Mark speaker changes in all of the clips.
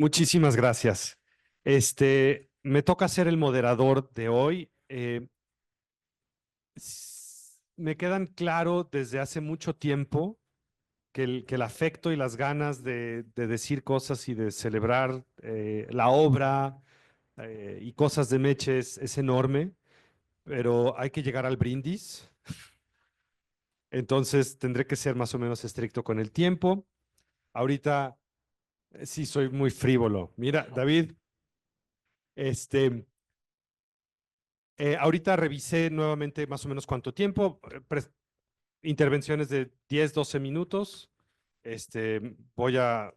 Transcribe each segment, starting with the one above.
Speaker 1: Muchísimas gracias. Me toca ser el moderador de hoy. Me quedan claro desde hace mucho tiempo que el afecto y las ganas de decir cosas y de celebrar la obra y cosas de Meche es enorme, pero hay que llegar al brindis. Entonces tendré que ser más o menos estricto con el tiempo. Ahorita sí soy muy frívolo. Mira, David, este, ahorita revisé nuevamente más o menos cuánto tiempo, intervenciones de 10, 12 minutos. Voy a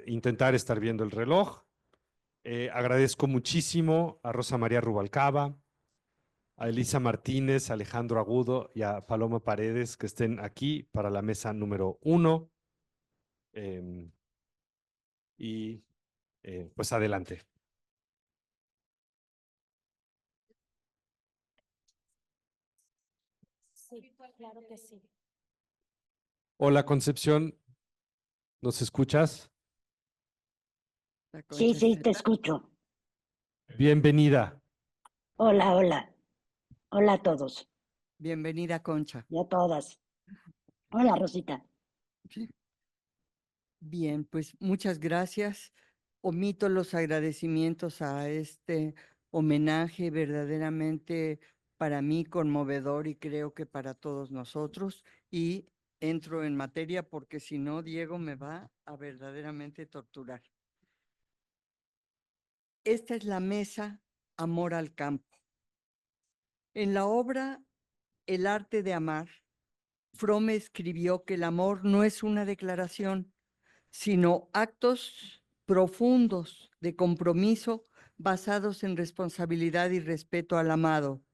Speaker 1: intentar estar viendo el reloj. Agradezco muchísimo a Rosa María Rubalcaba, a Elisa Martínez, a Alejandro Agudo y a Paloma Paredes que estén aquí para la mesa número 1. Y pues adelante.
Speaker 2: Sí, claro que sí.
Speaker 1: Hola Concepción, ¿nos escuchas?
Speaker 2: Sí, sí, te escucho.
Speaker 1: Bienvenida.
Speaker 2: Hola, hola. Hola a todos
Speaker 3: Bienvenida, Concha.
Speaker 2: y a todas. Hola, Rosita.
Speaker 3: Bien, pues muchas gracias. Omito los agradecimientos a este homenaje verdaderamente para mí conmovedor y creo que para todos nosotros. Y entro en materia porque si no, Diego me va a verdaderamente torturar. Esta es la mesa Amor al Campo. En la obra El arte de amar, Fromme escribió que el amor no es una declaración, sino actos profundos de compromiso basados en responsabilidad y respeto al amado.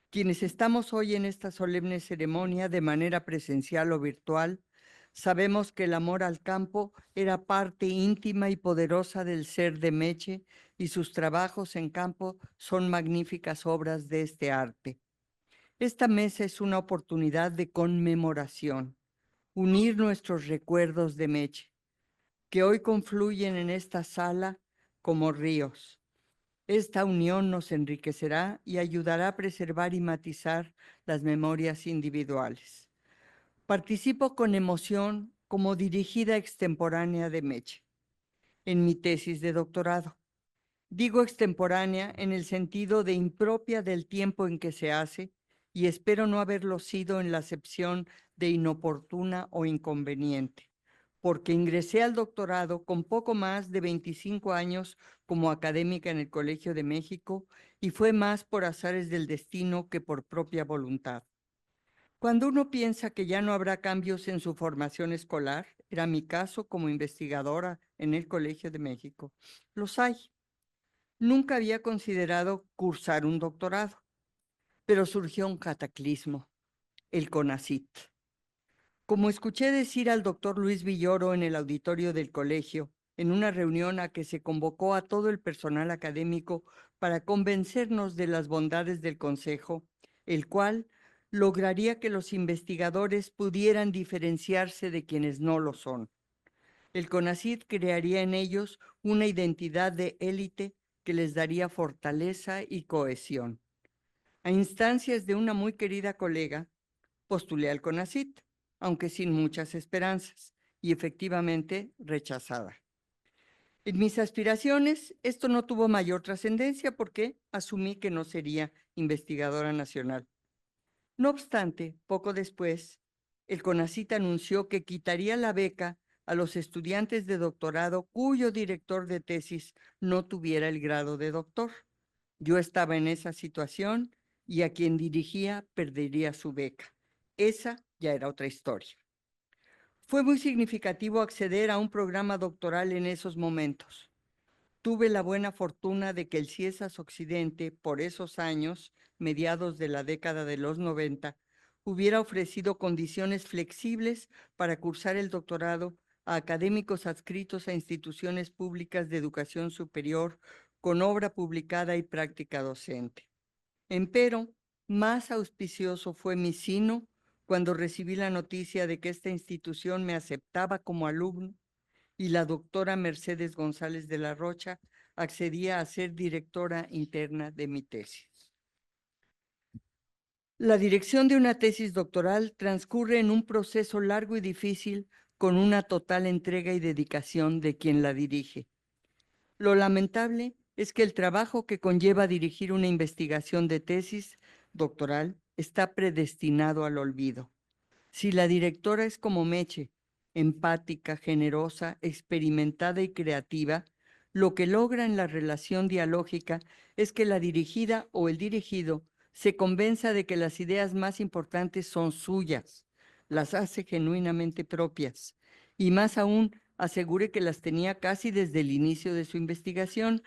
Speaker 3: Quienes estamos hoy en esta solemne ceremonia de manera presencial o virtual, sabemos que el amor al campo era parte íntima y poderosa del ser de Meche y sus trabajos en campo son magníficas obras de este arte. Esta mesa es una oportunidad de conmemoración, unir nuestros recuerdos de Meche, que hoy confluyen en esta sala como ríos. Esta unión nos enriquecerá y ayudará a preservar y matizar las memorias individuales. Participo con emoción como dirigida extemporánea de Meche en mi tesis de doctorado. Digo extemporánea en el sentido de impropia del tiempo en que se hace y espero no haberlo sido en la acepción de inoportuna o inconveniente, porque ingresé al doctorado con poco más de 25 años como académica en el Colegio de México y fue más por azares del destino que por propia voluntad. Cuando uno piensa que ya no habrá cambios en su formación escolar, era mi caso como investigadora en el Colegio de México, los hay. Nunca había considerado cursar un doctorado, pero surgió un cataclismo, el CONACYT. Como escuché decir al doctor Luis Villoro en el auditorio del colegio, en una reunión a que se convocó a todo el personal académico para convencernos de las bondades del consejo, el cual lograría que los investigadores pudieran diferenciarse de quienes no lo son. El CONACYT crearía en ellos una identidad de élite que les daría fortaleza y cohesión. A instancias de una muy querida colega, postulé al CONACYT, aunque sin muchas esperanzas, y efectivamente rechazada. En mis aspiraciones, esto no tuvo mayor trascendencia porque asumí que no sería investigadora nacional. No obstante, poco después, el CONACYT anunció que quitaría la beca a los estudiantes de doctorado cuyo director de tesis no tuviera el grado de doctor. Yo estaba en esa situación y a quien dirigía perdería su beca. Esa ya era otra historia. Fue muy significativo acceder a un programa doctoral en esos momentos. Tuve la buena fortuna de que el CIESAS Occidente, por esos años, mediados de la década de los 90, hubiera ofrecido condiciones flexibles para cursar el doctorado a académicos adscritos a instituciones públicas de educación superior con obra publicada y práctica docente. Empero, más auspicioso fue mi sino cuando recibí la noticia de que esta institución me aceptaba como alumno y la doctora Mercedes González de la Rocha accedía a ser directora interna de mi tesis. La dirección de una tesis doctoral transcurre en un proceso largo y difícil con una total entrega y dedicación de quien la dirige. Lo lamentable es que el trabajo que conlleva dirigir una investigación de tesis doctoral está predestinado al olvido. Si la directora es como Meche, empática, generosa, experimentada y creativa, lo que logra en la relación dialógica es que la dirigida o el dirigido se convenza de que las ideas más importantes son suyas, las hace genuinamente propias y más aún asegure que las tenía casi desde el inicio de su investigación.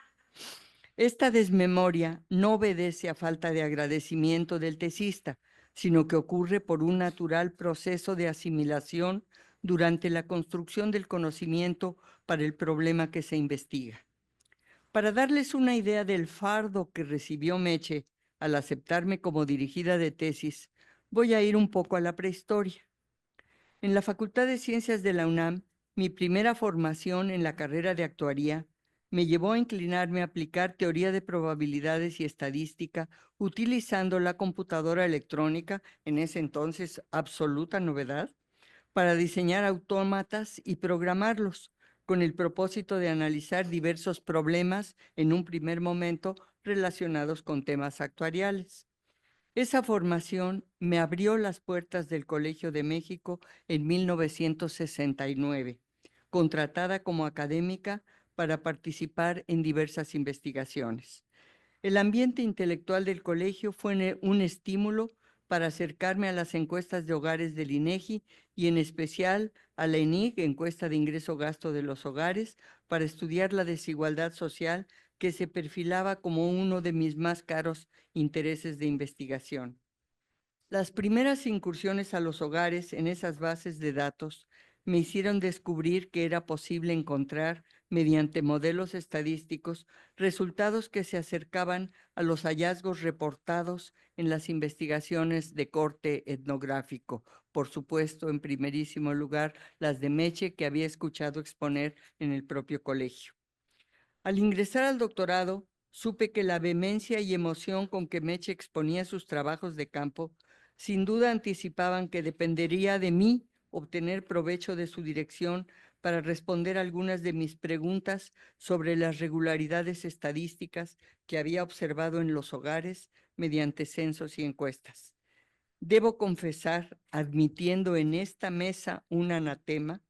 Speaker 3: Esta desmemoria no obedece a falta de agradecimiento del tesista, sino que ocurre por un natural proceso de asimilación durante la construcción del conocimiento para el problema que se investiga. Para darles una idea del fardo que recibió Meche al aceptarme como dirigida de tesis, voy a ir un poco a la prehistoria. En la Facultad de Ciencias de la UNAM, mi primera formación en la carrera de actuaría me llevó a inclinarme a aplicar teoría de probabilidades y estadística utilizando la computadora electrónica, en ese entonces absoluta novedad, para diseñar autómatas y programarlos, con el propósito de analizar diversos problemas en un primer momento relacionados con temas actuariales. Esa formación me abrió las puertas del Colegio de México en 1969, contratada como académica para participar en diversas investigaciones. El ambiente intelectual del colegio fue un estímulo para acercarme a las encuestas de hogares del INEGI y en especial a la ENIG, encuesta de ingreso-gasto de los hogares, para estudiar la desigualdad social que se perfilaba como uno de mis más caros intereses de investigación. Las primeras incursiones a los hogares en esas bases de datos me hicieron descubrir que era posible encontrar, mediante modelos estadísticos, resultados que se acercaban a los hallazgos reportados en las investigaciones de corte etnográfico. Por supuesto, en primerísimo lugar, las de Meche, que había escuchado exponer en el propio colegio. Al ingresar al doctorado, supe que la vehemencia y emoción con que Meche exponía sus trabajos de campo sin duda anticipaban que dependería de mí obtener provecho de su dirección para responder algunas de mis preguntas sobre las regularidades estadísticas que había observado en los hogares mediante censos y encuestas. Debo confesar, admitiendo en esta mesa un anatema,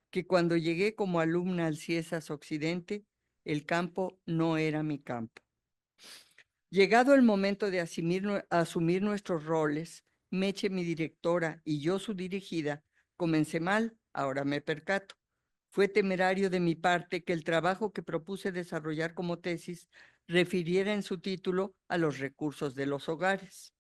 Speaker 3: que cuando llegué como alumna al CIESAS Occidente, el campo no era mi campo. Llegado el momento de asumir nuestros roles, Meche, mi directora, y yo, su dirigida, comencé mal, ahora me percato. Fue temerario de mi parte que el trabajo que propuse desarrollar como tesis refiriera en su título a los recursos de los hogares.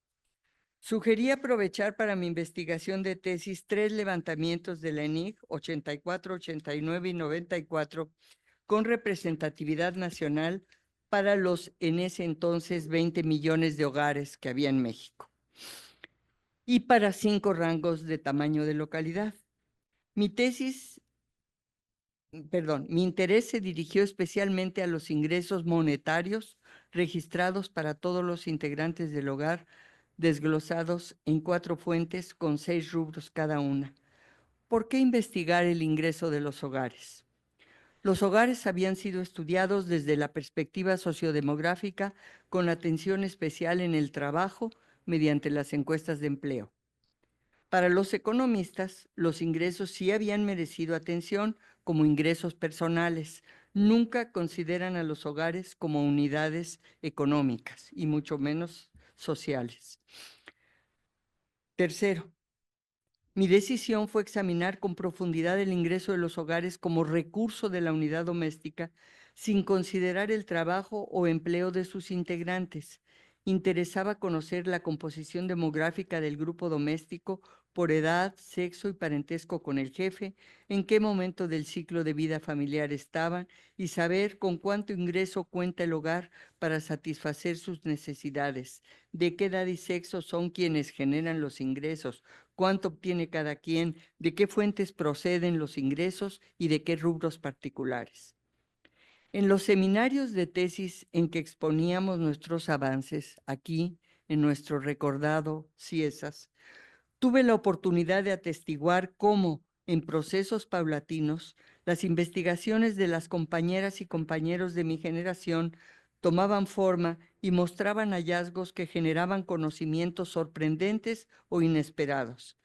Speaker 3: Sugerí aprovechar para mi investigación de tesis 3 levantamientos de la ENIG, 84, 89 y 94, con representatividad nacional para los en ese entonces 20 millones de hogares que había en México y para 5 rangos de tamaño de localidad. Mi interés se dirigió especialmente a los ingresos monetarios registrados para todos los integrantes del hogar, desglosados en 4 fuentes con 6 rubros cada una. ¿Por qué investigar el ingreso de los hogares? Los hogares habían sido estudiados desde la perspectiva sociodemográfica con atención especial en el trabajo mediante las encuestas de empleo. Para los economistas, los ingresos sí habían merecido atención como ingresos personales. Nunca consideran a los hogares como unidades económicas y mucho menos sociales. Tercero, mi decisión fue examinar con profundidad el ingreso de los hogares como recurso de la unidad doméstica, sin considerar el trabajo o empleo de sus integrantes. Interesaba conocer la composición demográfica del grupo doméstico por edad, sexo y parentesco con el jefe, en qué momento del ciclo de vida familiar estaban y saber con cuánto ingreso cuenta el hogar para satisfacer sus necesidades, de qué edad y sexo son quienes generan los ingresos, cuánto obtiene cada quien, de qué fuentes proceden los ingresos y de qué rubros particulares. En los seminarios de tesis en que exponíamos nuestros avances, aquí, en nuestro recordado CIESAS, tuve la oportunidad de atestiguar cómo, en procesos paulatinos, las investigaciones de las compañeras y compañeros de mi generación tomaban forma y mostraban hallazgos que generaban conocimientos sorprendentes o inesperados.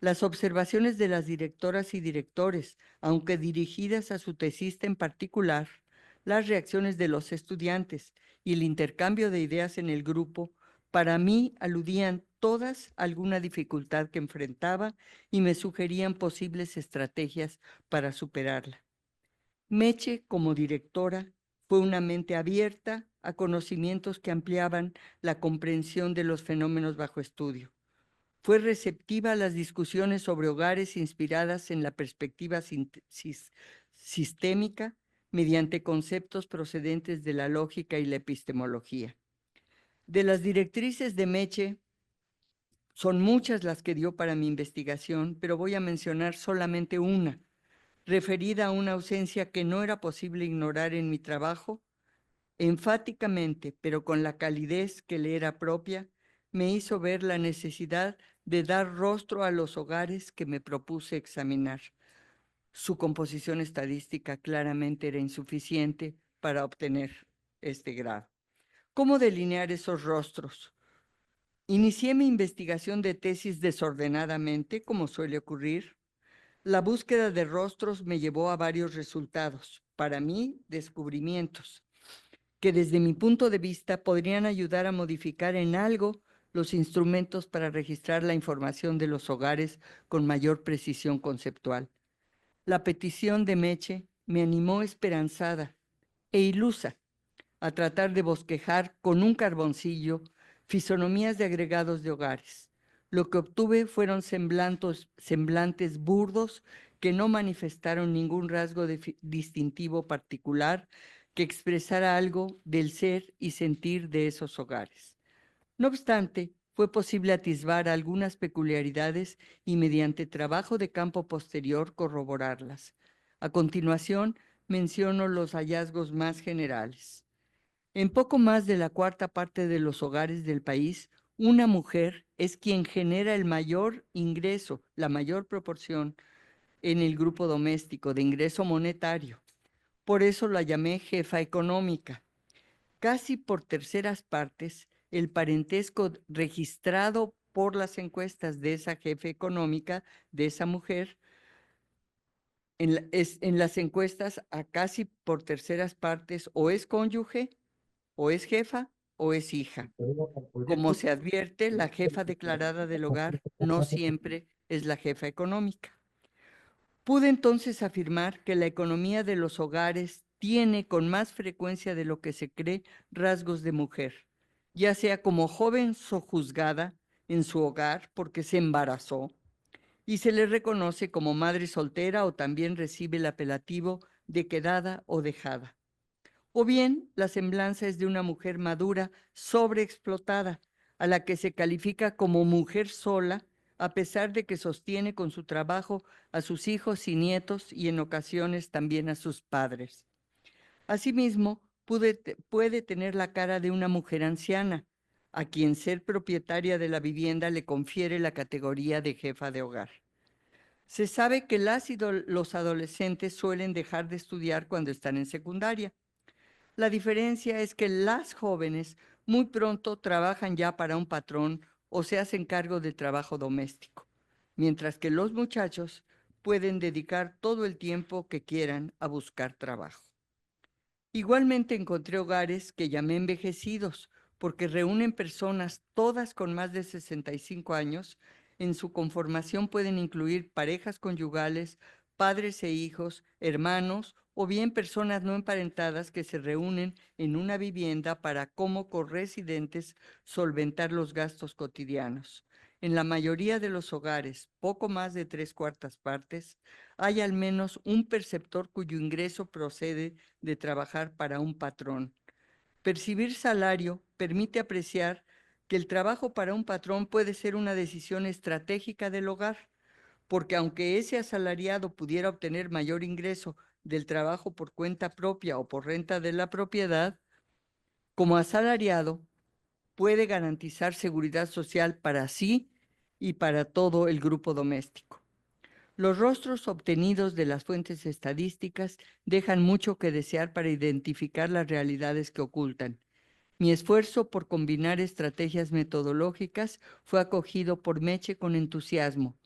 Speaker 3: Las observaciones de las directoras y directores, aunque dirigidas a su tesista en particular, las reacciones de los estudiantes y el intercambio de ideas en el grupo, para mí aludían todas a alguna dificultad que enfrentaba y me sugerían posibles estrategias para superarla. Meche, como directora, fue una mente abierta a conocimientos que ampliaban la comprensión de los fenómenos bajo estudio. Fue receptiva a las discusiones sobre hogares inspiradas en la perspectiva sistémica mediante conceptos procedentes de la lógica y la epistemología. De las directrices de Meche, son muchas las que dio para mi investigación, pero voy a mencionar solamente una, referida a una ausencia que no era posible ignorar en mi trabajo. Enfáticamente, pero con la calidez que le era propia, me hizo ver la necesidad de dar rostro a los hogares que me propuse examinar. Su composición estadística claramente era insuficiente para obtener este grado. ¿Cómo delinear esos rostros? Inicié mi investigación de tesis desordenadamente, como suele ocurrir. La búsqueda de rostros me llevó a varios resultados, para mí, descubrimientos, que desde mi punto de vista podrían ayudar a modificar en algo los instrumentos para registrar la información de los hogares con mayor precisión conceptual. La petición de Meche me animó esperanzada e ilusa a tratar de bosquejar con un carboncillo fisonomías de agregados de hogares. Lo que obtuve fueron semblantes burdos que no manifestaron ningún rasgo distintivo particular que expresara algo del ser y sentir de esos hogares. No obstante, fue posible atisbar algunas peculiaridades y mediante trabajo de campo posterior corroborarlas. A continuación, menciono los hallazgos más generales. En poco más de la cuarta parte de los hogares del país, una mujer es quien genera el mayor ingreso, la mayor proporción en el grupo doméstico de ingreso monetario. Por eso la llamé jefa económica. Casi por terceras partes, el parentesco registrado por las encuestas de esa jefa económica, de esa mujer, en las encuestas a casi por terceras partes o es cónyuge, o es jefa, o es hija. Como se advierte, la jefa declarada del hogar no siempre es la jefa económica. Pude entonces afirmar que la economía de los hogares tiene con más frecuencia de lo que se cree rasgos de mujer, ya sea como joven sojuzgada en su hogar porque se embarazó y se le reconoce como madre soltera o también recibe el apelativo de quedada o dejada. O bien la semblanza es de una mujer madura sobreexplotada, a la que se califica como mujer sola, a pesar de que sostiene con su trabajo a sus hijos y nietos y en ocasiones también a sus padres. Asimismo, puede tener la cara de una mujer anciana, a quien ser propietaria de la vivienda le confiere la categoría de jefa de hogar. Se sabe que los adolescentes suelen dejar de estudiar cuando están en secundaria. La diferencia es que las jóvenes muy pronto trabajan ya para un patrón o se hacen cargo del trabajo doméstico, mientras que los muchachos pueden dedicar todo el tiempo que quieran a buscar trabajo. Igualmente encontré hogares que llamé envejecidos porque reúnen personas todas con más de 65 años. En su conformación pueden incluir parejas conyugales, padres e hijos, hermanos o bien personas no emparentadas que se reúnen en una vivienda para como corresidentes solventar los gastos cotidianos. En la mayoría de los hogares, poco más de 3/4 partes, hay al menos un perceptor cuyo ingreso procede de trabajar para un patrón. Percibir salario permite apreciar que el trabajo para un patrón puede ser una decisión estratégica del hogar, porque aunque ese asalariado pudiera obtener mayor ingreso del trabajo por cuenta propia o por renta de la propiedad, como asalariado puede garantizar seguridad social para sí y para todo el grupo doméstico. Los rostros obtenidos de las fuentes estadísticas dejan mucho que desear para identificar las realidades que ocultan. Mi esfuerzo por combinar estrategias metodológicas fue acogido por Meche con entusiasmo,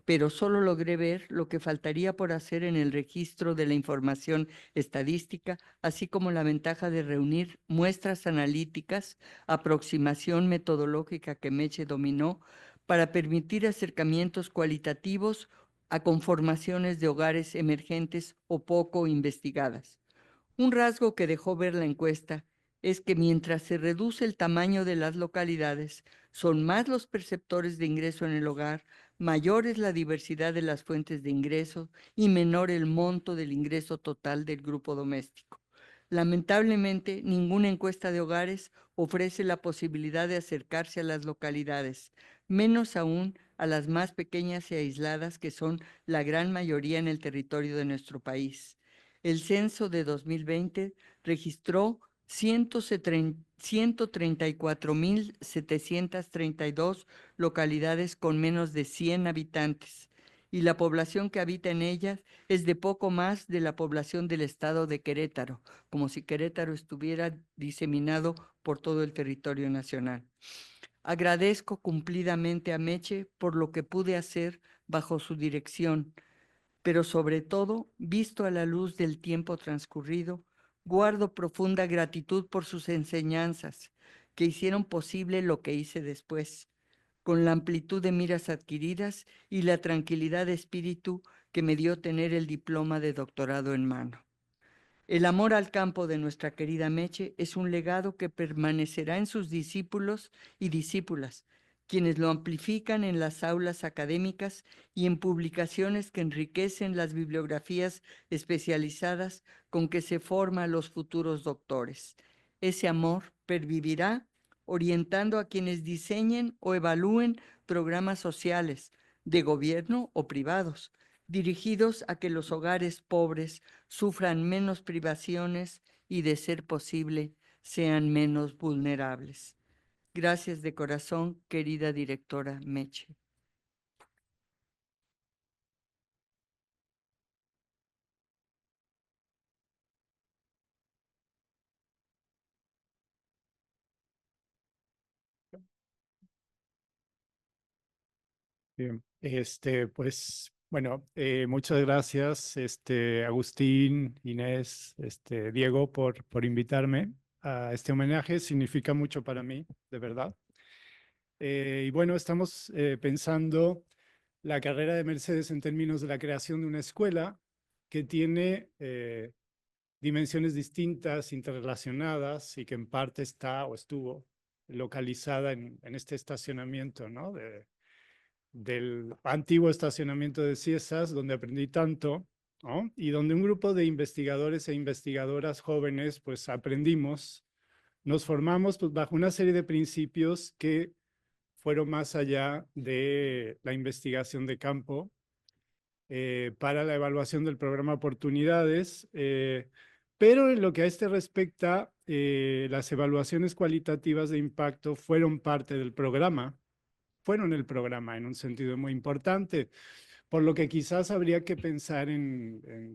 Speaker 3: pero solo logré ver lo que faltaría por hacer en el registro de la información estadística, así como la ventaja de reunir muestras analíticas, aproximación metodológica que Meche dominó, para permitir acercamientos cualitativos a conformaciones de hogares emergentes o poco investigadas. Un rasgo que dejó ver la encuesta es que mientras se reduce el tamaño de las localidades, son más los perceptores de ingreso en el hogar, mayor es la diversidad de las fuentes de ingreso y menor el monto del ingreso total del grupo doméstico. Lamentablemente, ninguna encuesta de hogares ofrece la posibilidad de acercarse a las localidades, menos aún a las más pequeñas y aisladas que son la gran mayoría en el territorio de nuestro país. El censo de 2020 registró 134.732 localidades con menos de 100 habitantes, y la población que habita en ellas es de poco más de la población del estado de Querétaro, como si Querétaro estuviera diseminado por todo el territorio nacional. Agradezco cumplidamente a Meche por lo que pude hacer bajo su dirección, pero sobre todo, visto a la luz del tiempo transcurrido, guardo profunda gratitud por sus enseñanzas, que hicieron posible lo que hice después, con la amplitud de miras adquiridas y la tranquilidad de espíritu que me dio tener el diploma de doctorado en mano. El amor al campo de nuestra querida Meche es un legado que permanecerá en sus discípulos y discípulas, quienes lo amplifican en las aulas académicas y en publicaciones que enriquecen las bibliografías especializadas con que se forman los futuros doctores. Ese amor pervivirá orientando a quienes diseñen o evalúen programas sociales, de gobierno o privados, dirigidos a que los hogares pobres sufran menos privaciones y, de ser posible, sean menos vulnerables. Gracias de corazón, querida directora Meche.
Speaker 4: Bien, pues, bueno, muchas gracias, Agustín, Inés, Diego, por invitarme a este homenaje. Significa mucho para mí, de verdad. Y bueno, estamos pensando la carrera de Mercedes en términos de la creación de una escuela que tiene dimensiones distintas, interrelacionadas y que en parte está o estuvo localizada en este estacionamiento, ¿no? Del antiguo estacionamiento de Ciesas, donde aprendí tanto, ¿no? Y donde un grupo de investigadores e investigadoras jóvenes, pues aprendimos, nos formamos pues, bajo una serie de principios que fueron más allá de la investigación de campo para la evaluación del programa Oportunidades, pero en lo que a este respecta, las evaluaciones cualitativas de impacto fueron parte del programa, fueron el programa en un sentido muy importante, por lo que quizás habría que pensar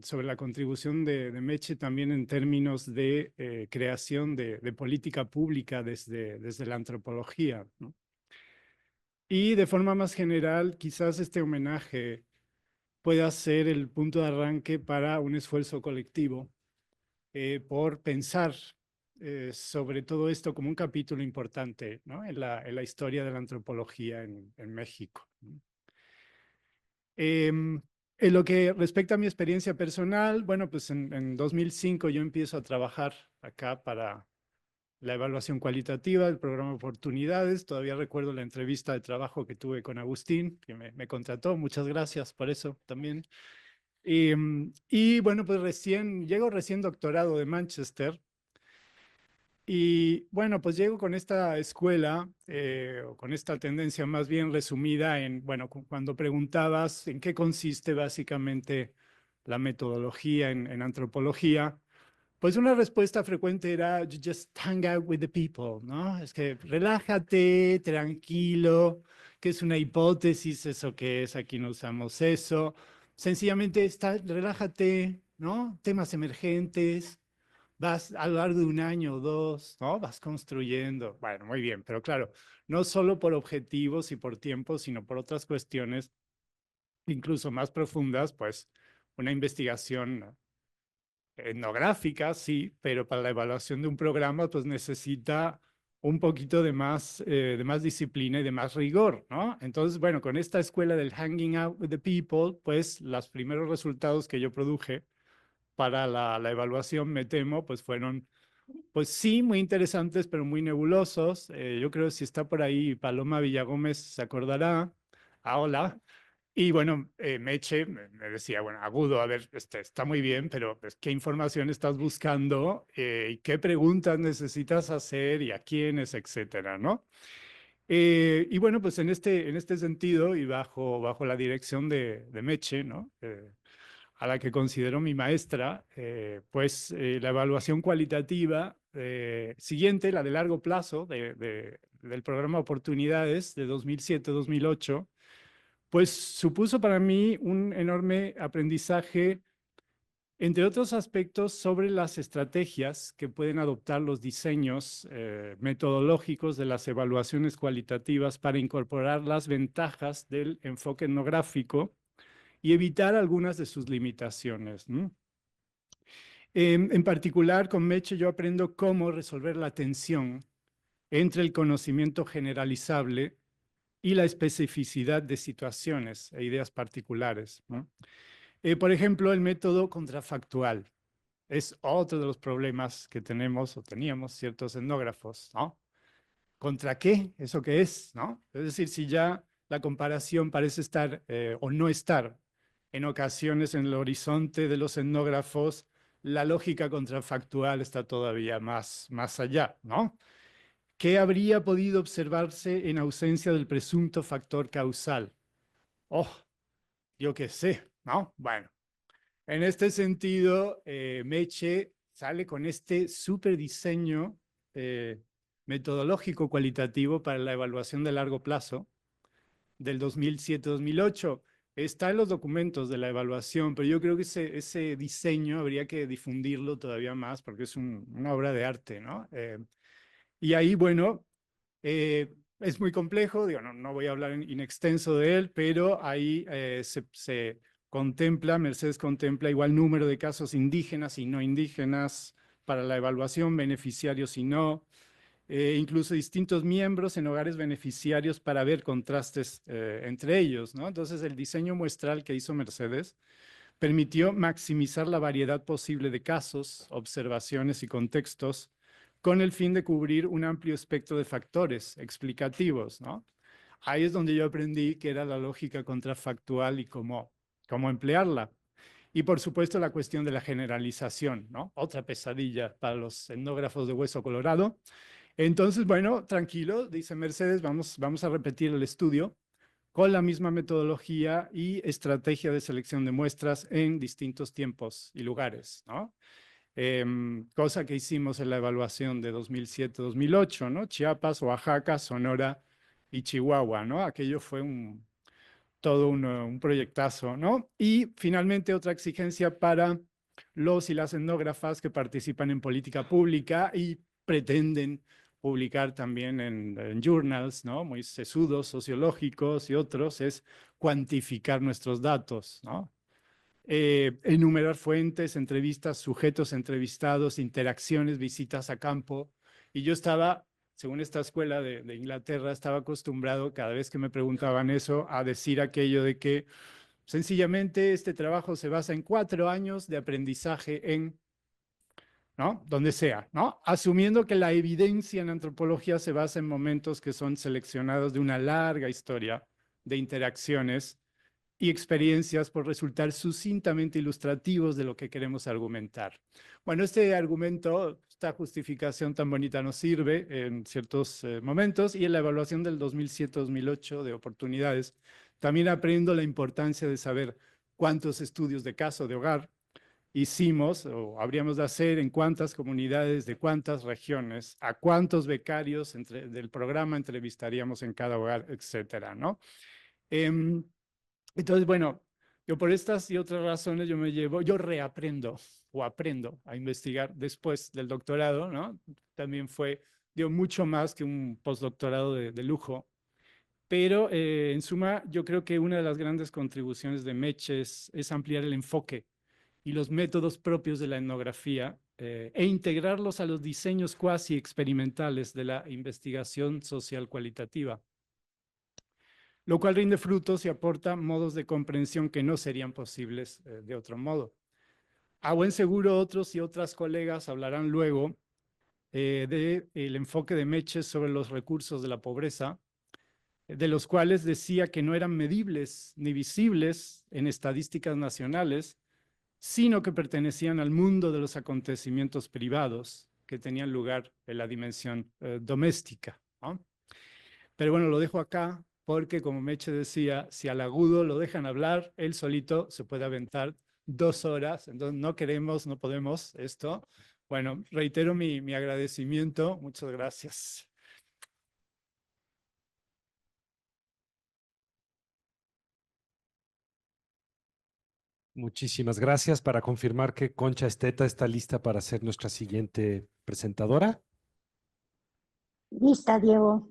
Speaker 4: sobre la contribución de Meche también en términos de creación de política pública desde la antropología, ¿no? Y de forma más general, quizás este homenaje pueda ser el punto de arranque para un esfuerzo colectivo por pensar sobre todo esto como un capítulo importante, ¿no? en la historia de la antropología en México. En lo que respecta a mi experiencia personal, bueno, pues en 2005 yo empiezo a trabajar acá para la evaluación cualitativa del programa Oportunidades. Todavía recuerdo la entrevista de trabajo que tuve con Agustín, que me contrató. Muchas gracias por eso también. Y bueno, pues llego recién doctorado de Manchester. Y bueno, pues llego con esta escuela, o con esta tendencia más bien resumida en, bueno, cuando preguntabas en qué consiste básicamente la metodología en antropología, pues una respuesta frecuente era, you just hang out with the people, ¿no? Es que relájate, tranquilo, que es una hipótesis, eso que es, aquí no usamos eso. Sencillamente relájate, ¿no? Temas emergentes, vas a lo largo de un año o dos, ¿no? Vas construyendo. Bueno, muy bien, pero claro, no solo por objetivos y por tiempo, sino por otras cuestiones incluso más profundas, pues una investigación etnográfica, sí, pero para la evaluación de un programa, pues necesita un poquito de más disciplina y de más rigor, ¿no? Entonces, bueno, con esta escuela del hanging out with the people, pues los primeros resultados que yo produje para la evaluación, me temo, pues fueron, pues sí, muy interesantes, pero muy nebulosos. Yo creo que si está por ahí Paloma Villagómez se acordará. Ah, hola. Y bueno, Meche me decía, bueno, Agudo, a ver, está muy bien, pero pues, ¿qué información estás buscando? ¿Y qué preguntas necesitas hacer? ¿Y a quiénes? Etcétera, ¿no? Y bueno, pues en este sentido y bajo la dirección de Meche, ¿no? A la que considero mi maestra, pues la evaluación cualitativa siguiente, la de largo plazo del programa Oportunidades de 2007-2008, pues supuso para mí un enorme aprendizaje, entre otros aspectos, sobre las estrategias que pueden adoptar los diseños metodológicos de las evaluaciones cualitativas para incorporar las ventajas del enfoque etnográfico y evitar algunas de sus limitaciones, ¿no? En particular, con Meche yo aprendo cómo resolver la tensión entre el conocimiento generalizable y la especificidad de situaciones e ideas particulares, ¿no? Por ejemplo, el método contrafactual es otro de los problemas que tenemos o teníamos ciertos etnógrafos, ¿no? ¿Contra qué? ¿Eso qué es? ¿No? Es decir, si ya la comparación parece estar o no estar en ocasiones en el horizonte de los etnógrafos, la lógica contrafactual está todavía más allá, ¿no? ¿Qué habría podido observarse en ausencia del presunto factor causal? Oh, yo qué sé, ¿no? Bueno, en este sentido, Meche sale con este súper diseño metodológico cualitativo para la evaluación de largo plazo del 2007-2008. Está en los documentos de la evaluación, pero yo creo que ese diseño habría que difundirlo todavía más porque es una obra de arte, ¿no? Y ahí, bueno, es muy complejo, digo, no voy a hablar in extenso de él, pero ahí se contempla, Mercedes contempla igual número de casos indígenas y no indígenas para la evaluación, beneficiarios y no, incluso distintos miembros en hogares beneficiarios para ver contrastes entre ellos, ¿no? Entonces, el diseño muestral que hizo Mercedes permitió maximizar la variedad posible de casos, observaciones y contextos con el fin de cubrir un amplio espectro de factores explicativos, ¿no? Ahí es donde yo aprendí que era la lógica contrafactual y cómo emplearla. Y por supuesto la cuestión de la generalización, ¿no? Otra pesadilla para los etnógrafos de Hueso Colorado. Entonces, bueno, tranquilo, dice Mercedes, vamos a repetir el estudio con la misma metodología y estrategia de selección de muestras en distintos tiempos y lugares, ¿no? Cosa que hicimos en la evaluación de 2007-2008, ¿no? Chiapas, Oaxaca, Sonora y Chihuahua, ¿no? Aquello fue todo un proyectazo, ¿no? Y finalmente otra exigencia para los y las etnógrafas que participan en política pública y pretenden publicar también en journals, ¿no? Muy sesudos, sociológicos y otros, es cuantificar nuestros datos, ¿no? Enumerar fuentes, entrevistas, sujetos entrevistados, interacciones, visitas a campo. Y yo estaba, según esta escuela de Inglaterra, estaba acostumbrado cada vez que me preguntaban eso a decir aquello de que sencillamente este trabajo se basa en 4 años de aprendizaje en ¿no? Donde sea, ¿no? Asumiendo que la evidencia en antropología se basa en momentos que son seleccionados de una larga historia de interacciones y experiencias por resultar sucintamente ilustrativos de lo que queremos argumentar. Bueno, este argumento, esta justificación tan bonita nos sirve en ciertos momentos, y en la evaluación del 2007-2008 de oportunidades también aprendo la importancia de saber cuántos estudios de caso de hogar hicimos o habríamos de hacer, en cuántas comunidades, de cuántas regiones, a cuántos becarios del programa entrevistaríamos en cada hogar, etcétera, ¿no? Entonces, bueno, yo por estas y otras razones yo reaprendo o aprendo a investigar después del doctorado, ¿no? También dio mucho más que un postdoctorado de lujo, pero en suma, yo creo que una de las grandes contribuciones de Meche es ampliar el enfoque y los métodos propios de la etnografía e integrarlos a los diseños cuasi experimentales de la investigación social cualitativa, lo cual rinde frutos y aporta modos de comprensión que no serían posibles de otro modo. A buen seguro, otros y otras colegas hablarán luego del enfoque de Meche sobre los recursos de la pobreza, de los cuales decía que no eran medibles ni visibles en estadísticas nacionales, sino que pertenecían al mundo de los acontecimientos privados que tenían lugar en la dimensión doméstica, ¿no? Pero bueno, lo dejo acá porque, como Meche decía, si al agudo lo dejan hablar, él solito se puede aventar 2 horas, entonces no queremos, no podemos esto. Bueno, reitero mi agradecimiento, muchas gracias.
Speaker 1: Muchísimas gracias. Para confirmar que Concha Esteta está lista para ser nuestra siguiente presentadora.
Speaker 2: Lista, Diego.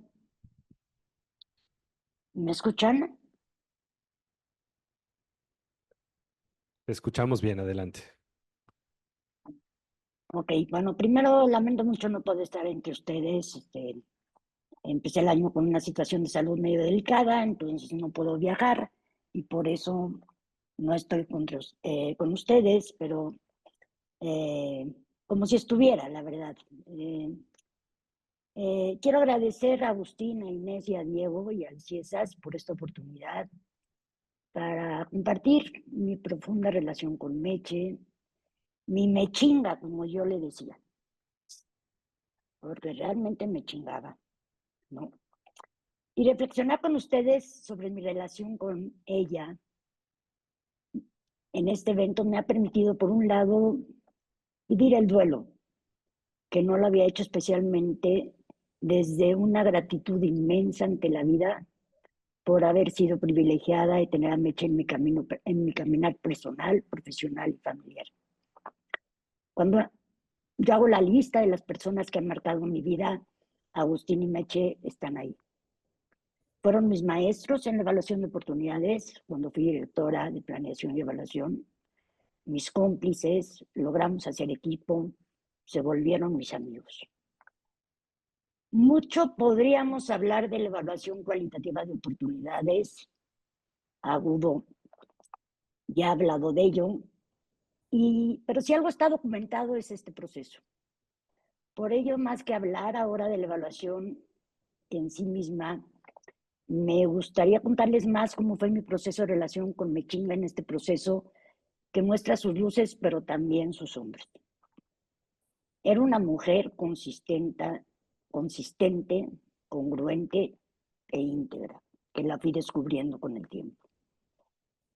Speaker 2: ¿Me escuchan?
Speaker 1: Te escuchamos bien, adelante.
Speaker 2: Ok, bueno, primero lamento mucho no poder estar entre ustedes. Empecé el año con una situación de salud medio delicada, entonces no puedo viajar y por eso no estoy con ustedes, pero como si estuviera, la verdad. Quiero agradecer a Agustín, a Inés y a Diego y al CIESAS por esta oportunidad para compartir mi profunda relación con Meche, mi mechinga, como yo le decía, porque realmente me chingaba, ¿no? Y reflexionar con ustedes sobre mi relación con ella en este evento me ha permitido, por un lado, vivir el duelo, que no lo había hecho especialmente desde una gratitud inmensa ante la vida por haber sido privilegiada y tener a Meche en mi camino, en mi caminar personal, profesional y familiar. Cuando yo hago la lista de las personas que han marcado mi vida, Agustín y Meche están ahí. Fueron mis maestros en la evaluación de oportunidades cuando fui directora de planeación y evaluación, mis cómplices, logramos hacer equipo, se volvieron mis amigos. Mucho podríamos hablar de la evaluación cualitativa de oportunidades. Agudo ya ha hablado de ello, pero si algo está documentado es este proceso. Por ello, más que hablar ahora de la evaluación en sí misma, me gustaría contarles más cómo fue mi proceso de relación con Mechinga en este proceso que muestra sus luces, pero también sus sombras. Era una mujer consistente, congruente e íntegra, que la fui descubriendo con el tiempo,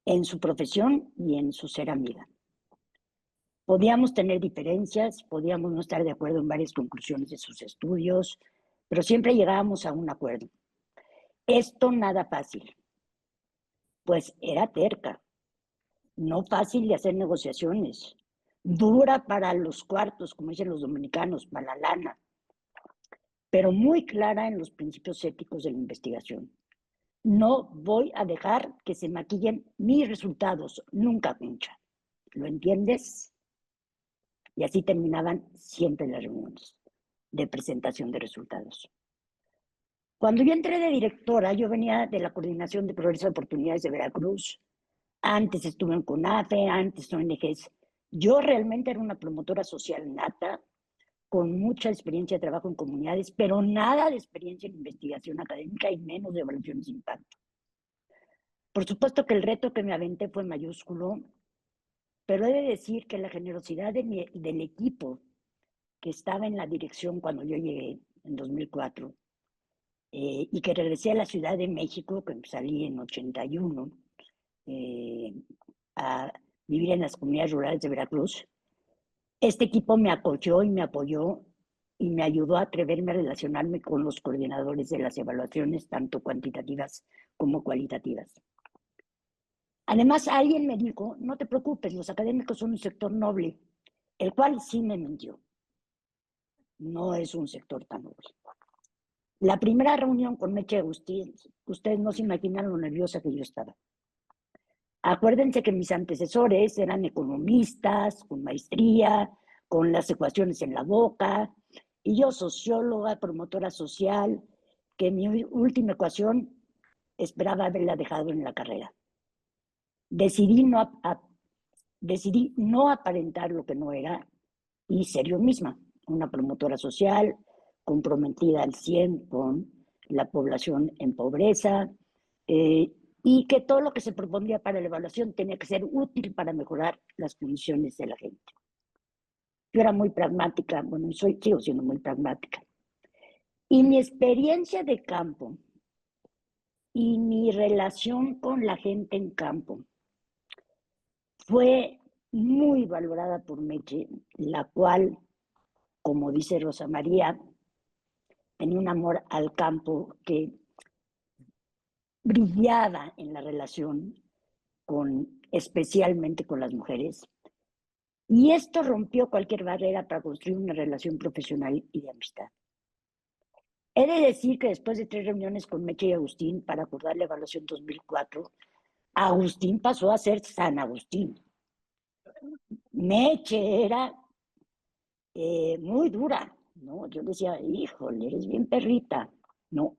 Speaker 2: en su profesión y en su ser amiga. Podíamos tener diferencias, podíamos no estar de acuerdo en varias conclusiones de sus estudios, pero siempre llegábamos a un acuerdo. Esto nada fácil, pues era terca, no fácil de hacer negociaciones, dura para los cuartos, como dicen los dominicanos, para la lana, pero muy clara en los principios éticos de la investigación. No voy a dejar que se maquillen mis resultados, nunca, Concha. ¿Lo entiendes? Y así terminaban siempre las reuniones de presentación de resultados. Cuando yo entré de directora, yo venía de la Coordinación de Progreso de Oportunidades de Veracruz. Antes estuve en CONAFE, antes ONGs Yo realmente era una promotora social nata, con mucha experiencia de trabajo en comunidades, pero nada de experiencia en investigación académica y menos de evaluaciones de impacto. Por supuesto que el reto que me aventé fue mayúsculo, pero he de decir que la generosidad del equipo que estaba en la dirección cuando yo llegué en 2004 y que regresé a la Ciudad de México, que salí en 81, a vivir en las comunidades rurales de Veracruz, este equipo me acogió y me apoyó y me ayudó a atreverme a relacionarme con los coordinadores de las evaluaciones, tanto cuantitativas como cualitativas. Además, alguien me dijo, no te preocupes, los académicos son un sector noble, el cual sí me mintió. No es un sector tan noble. La primera reunión con Meche Agustín, ustedes no se imaginan lo nerviosa que yo estaba. Acuérdense que mis antecesores eran economistas, con maestría, con las ecuaciones en la boca, y yo socióloga, promotora social, que mi última ecuación esperaba haberla dejado en la carrera. Decidí no aparentar lo que no era y ser yo misma, una promotora social comprometida al 100 con la población en pobreza, y que todo lo que se propondría para la evaluación tenía que ser útil para mejorar las condiciones de la gente. Yo era muy pragmática, bueno, sigo siendo muy pragmática. Y mi experiencia de campo y mi relación con la gente en campo fue muy valorada por Meche, la cual, como dice Rosa María, tenía un amor al campo que brillaba en la relación especialmente con las mujeres. Y esto rompió cualquier barrera para construir una relación profesional y de amistad. He de decir que después de 3 reuniones con Meche y Agustín para acordar la evaluación 2004, Agustín pasó a ser San Agustín. Meche era muy dura, ¿no? Yo decía, híjole, eres bien perrita, ¿no?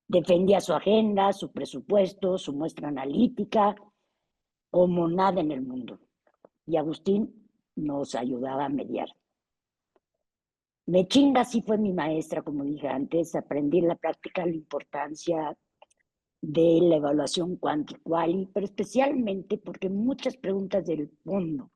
Speaker 2: Defendía su agenda, su presupuesto, su muestra analítica, como nada en el mundo. Y Agustín nos ayudaba a mediar. Mechinga sí fue mi maestra, como dije antes, aprendí en la práctica la importancia de la evaluación cuanti-quali, pero especialmente porque muchas preguntas del fondo,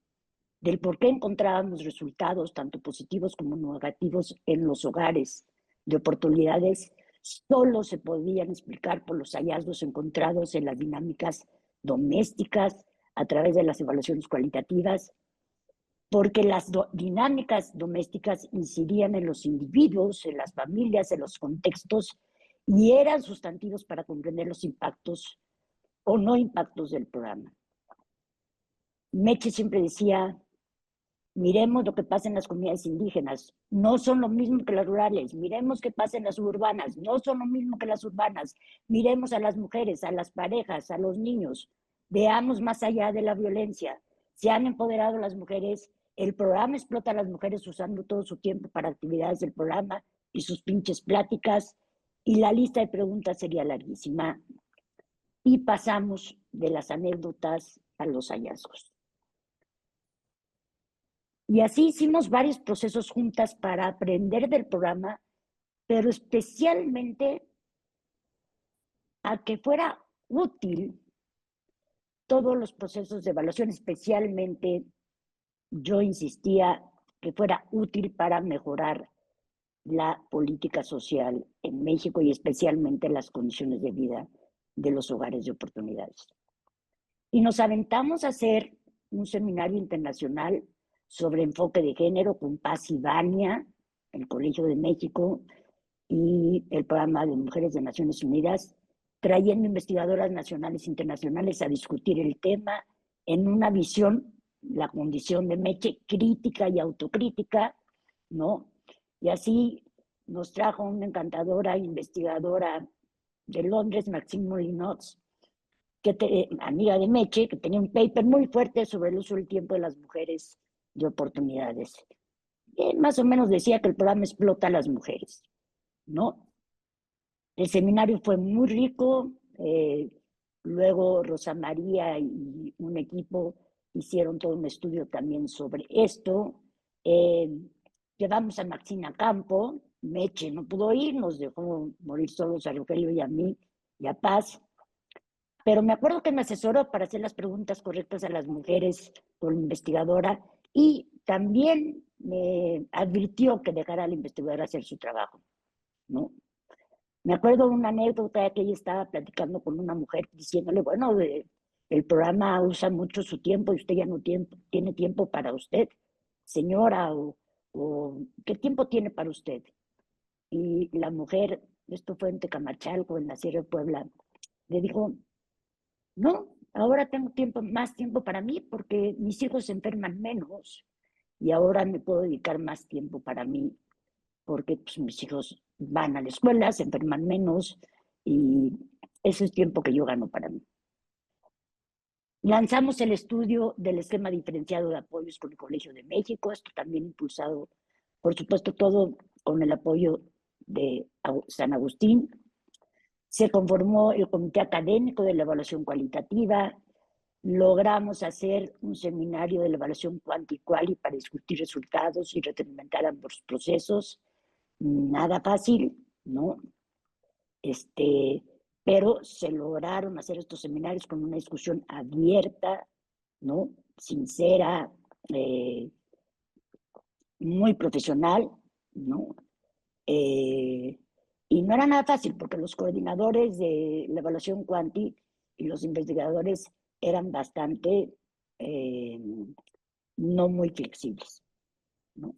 Speaker 2: del por qué encontrábamos resultados tanto positivos como negativos en los hogares de oportunidades, solo se podían explicar por los hallazgos encontrados en las dinámicas domésticas a través de las evaluaciones cualitativas, porque las dinámicas domésticas incidían en los individuos, en las familias, en los contextos, y eran sustantivos para comprender los impactos o no impactos del programa. Meche siempre decía, miremos lo que pasa en las comunidades indígenas, no son lo mismo que las rurales, miremos qué pasa en las suburbanas, no son lo mismo que las urbanas, miremos a las mujeres, a las parejas, a los niños, veamos más allá de la violencia, se han empoderado las mujeres, el programa explota a las mujeres usando todo su tiempo para actividades del programa y sus pinches pláticas, y la lista de preguntas sería larguísima, y pasamos de las anécdotas a los hallazgos. Y así hicimos varios procesos juntas para aprender del programa, pero especialmente a que fuera útil todos los procesos de evaluación, especialmente yo insistía que fuera útil para mejorar la política social en México y especialmente las condiciones de vida de los hogares de oportunidades. Y nos aventamos a hacer un seminario internacional sobre enfoque de género con Paz y Vania, el Colegio de México y el Programa de Mujeres de Naciones Unidas, trayendo investigadoras nacionales e internacionales a discutir el tema en una visión, la condición de Meche, crítica y autocrítica, ¿no? Y así nos trajo una encantadora investigadora de Londres, Maxine Molinox, amiga de Meche, que tenía un paper muy fuerte sobre el uso del tiempo de las mujeres de oportunidades. Más o menos decía que el programa explota a las mujeres, ¿no? El seminario fue muy rico, luego Rosa María y un equipo hicieron todo un estudio también sobre esto. Llevamos a Maxina Campo, Meche no pudo ir, nos dejó morir solos a Rogelio y a mí y a Paz. Pero me acuerdo que me asesoró para hacer las preguntas correctas a las mujeres por la investigadora y también me advirtió que dejara a la investigadora hacer su trabajo, ¿no? Me acuerdo de una anécdota que ella estaba platicando con una mujer diciéndole, bueno, el programa usa mucho su tiempo y usted ya no tiene tiempo para usted, señora, o ¿qué tiempo tiene para usted? Y la mujer, esto fue en Tecamachalco, en la Sierra de Puebla, le dijo, no, ahora tengo más tiempo para mí porque mis hijos se enferman menos y ahora me puedo dedicar más tiempo para mí porque pues, mis hijos van a la escuela, se enferman menos y ese es tiempo que yo gano para mí. Lanzamos el estudio del esquema diferenciado de apoyos con el Colegio de México, esto también impulsado, por supuesto, todo con el apoyo de San Agustín. Se conformó el Comité Académico de la Evaluación Cualitativa, logramos hacer un seminario de la evaluación cuanti-quali para discutir resultados y retroalimentar ambos procesos. Nada fácil, ¿no? Pero se lograron hacer estos seminarios con una discusión abierta, ¿no? Sincera, muy profesional, ¿no? Y no era nada fácil porque los coordinadores de la evaluación cuanti y los investigadores eran bastante no muy flexibles, ¿no?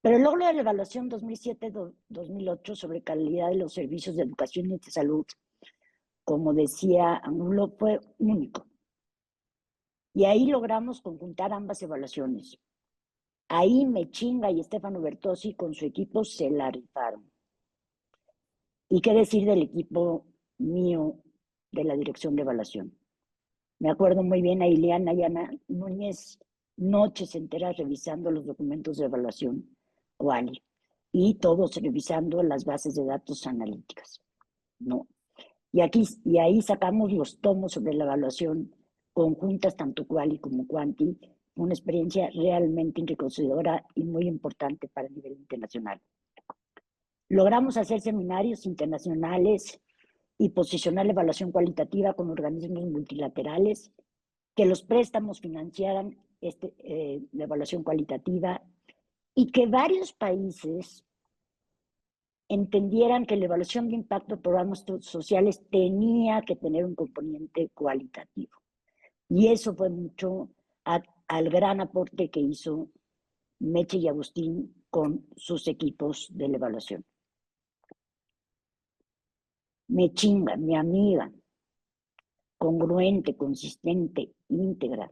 Speaker 2: Pero el logro de la evaluación 2007-2008 sobre calidad de los servicios de educación y de salud, como decía Angulo, fue único. Y ahí logramos conjuntar ambas evaluaciones. Ahí Mechinga y Stefano Bertozzi con su equipo se la rifaron. ¿Y qué decir del equipo mío de la dirección de evaluación? Me acuerdo muy bien a Ileana y Ana Núñez, noches enteras revisando los documentos de evaluación, Wally, y todos revisando las bases de datos analíticas, ¿no? Y ahí sacamos los tomos sobre la evaluación conjuntas, tanto Quali como Quanti, una experiencia realmente enriquecedora y muy importante para el nivel internacional. Logramos hacer seminarios internacionales y posicionar la evaluación cualitativa con organismos multilaterales, que los préstamos financiaran la evaluación cualitativa y que varios países entendieran que la evaluación de impacto de programas sociales tenía que tener un componente cualitativo. Y eso fue mucho al gran aporte que hizo Meche y Agustín con sus equipos de la evaluación. Mechinga, mi amiga, congruente, consistente, íntegra.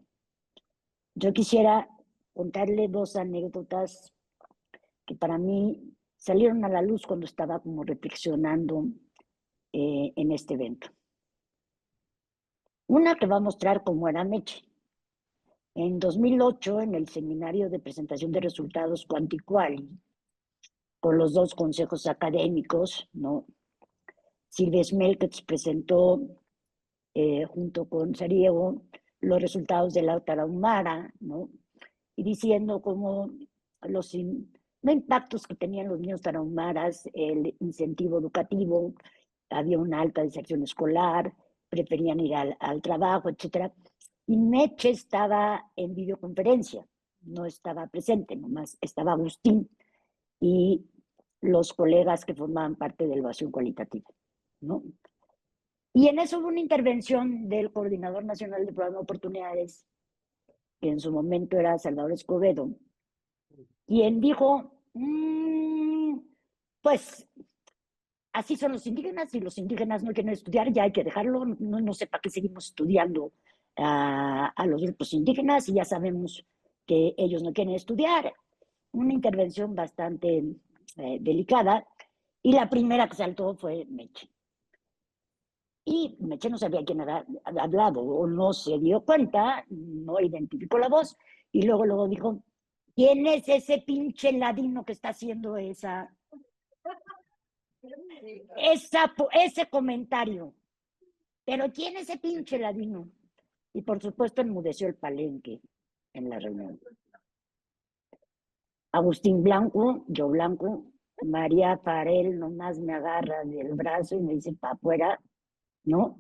Speaker 2: Yo quisiera contarle dos anécdotas que para mí salieron a la luz cuando estaba como reflexionando en este evento. Una que va a mostrar cómo era Meche. En 2008, en el seminario de presentación de resultados Quanti-Quali, con los dos consejos académicos, ¿no? Silvia Smelkets presentó junto con Sariego los resultados de la Tarahumara, ¿no? Y diciendo cómo los impactos que tenían los niños tarahumaras, el incentivo educativo, había una alta deserción escolar, preferían ir al trabajo, etc. Y Meche estaba en videoconferencia, no estaba presente, nomás estaba Agustín y los colegas que formaban parte de la evaluación cualitativa, ¿no? Y en eso hubo una intervención del Coordinador Nacional de Programa de Oportunidades, que en su momento era Salvador Escobedo, quien dijo, pues así son los indígenas y los indígenas no quieren estudiar, ya hay que dejarlo, no sé para qué seguimos estudiando a los grupos indígenas y ya sabemos que ellos no quieren estudiar. Una intervención bastante delicada y la primera que saltó fue Meche. Y Meche no sabía quién había hablado o no se dio cuenta, no identificó la voz y luego dijo, ¿quién es ese pinche ladino que está haciendo ese comentario? Pero ¿quién es ese pinche ladino? Y por supuesto enmudeció el palenque en la reunión. Agustín blanco, yo blanco, María Farel nomás me agarra del brazo y me dice, para afuera, ¿no?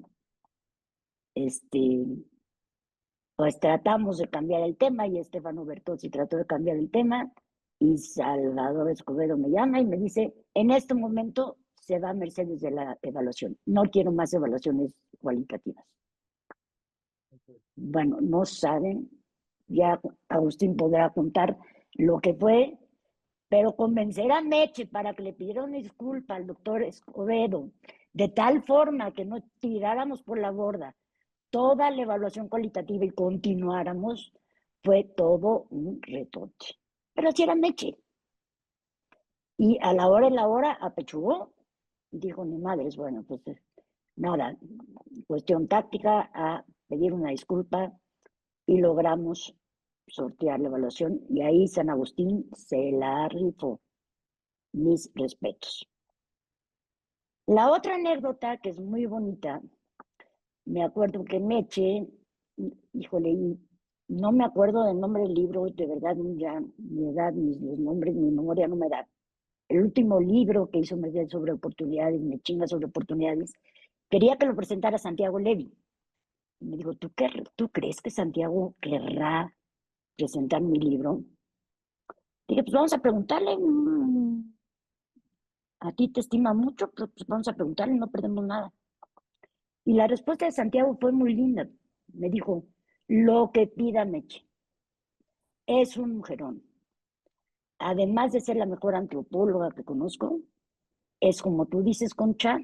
Speaker 2: Pues tratamos de cambiar el tema y Estefano Bertozzi trató de cambiar el tema y Salvador Escobedo me llama y me dice, en este momento se va Mercedes de la evaluación, no quiero más evaluaciones cualitativas. Bueno, no saben, ya Agustín podrá contar lo que fue, pero convencer a Meche para que le pidiera una disculpa al doctor Escobedo, de tal forma que no tiráramos por la borda toda la evaluación cualitativa y continuáramos, fue todo un retoche. Pero así era Meche. Y a la hora apechugó, dijo, ni madres, bueno, pues nada, cuestión táctica, a pedir una disculpa y logramos sortear la evaluación y ahí San Agustín se la rifó. Mis respetos. La otra anécdota que es muy bonita, me acuerdo que Meche, híjole, no me acuerdo del nombre del libro, de verdad, ya mi edad, los nombres, mi memoria no me da. El último libro que hizo Mercedes sobre oportunidades, me chinga sobre oportunidades, quería que lo presentara Santiago Levy. Y me dijo, ¿tú crees que Santiago querrá presentar mi libro? Dije, pues vamos a preguntarle, a ti te estima mucho, pues vamos a preguntarle, no perdemos nada. Y la respuesta de Santiago fue muy linda. Me dijo, lo que pida Meche. Es un mujerón. Además de ser la mejor antropóloga que conozco, es como tú dices, Concha,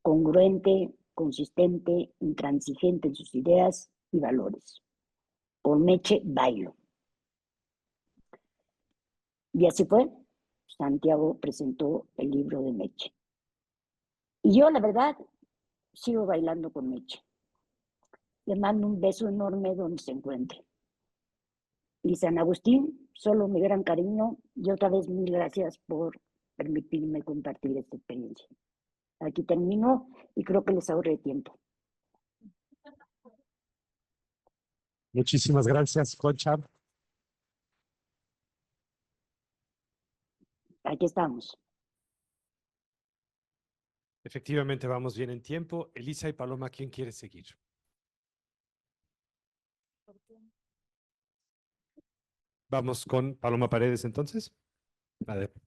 Speaker 2: congruente, consistente, intransigente en sus ideas y valores. Por Meche bailo. Y así fue. Santiago presentó el libro de Meche. Y yo, la verdad, sigo bailando con Meche. Le mando un beso enorme donde se encuentre. Y San Agustín, solo mi gran cariño y otra vez mil gracias por permitirme compartir esta experiencia. Aquí termino y creo que les ahorré tiempo.
Speaker 5: Muchísimas gracias, Concha.
Speaker 2: Aquí estamos.
Speaker 1: Efectivamente, vamos bien en tiempo. Elisa y Paloma, ¿quién quiere seguir? Vamos con Paloma Paredes entonces. Adelante.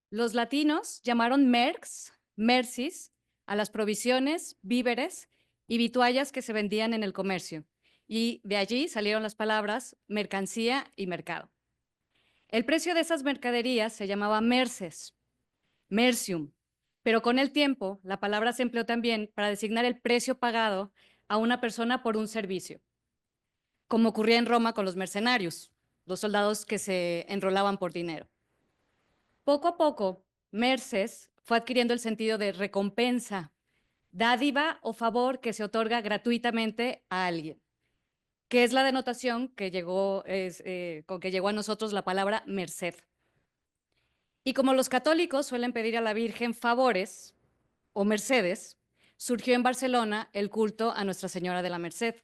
Speaker 6: Los latinos llamaron mercs, mercis, a las provisiones, víveres y vituallas que se vendían en el comercio, y de allí salieron las palabras mercancía y mercado. El precio de esas mercaderías se llamaba merces, mercium, pero con el tiempo la palabra se empleó también para designar el precio pagado a una persona por un servicio, como ocurría en Roma con los mercenarios, los soldados que se enrolaban por dinero. Poco a poco, merces fue adquiriendo el sentido de recompensa, dádiva o favor que se otorga gratuitamente a alguien, que es la denotación que con que llegó a nosotros la palabra merced. Y como los católicos suelen pedir a la Virgen favores o mercedes, surgió en Barcelona el culto a Nuestra Señora de la Merced,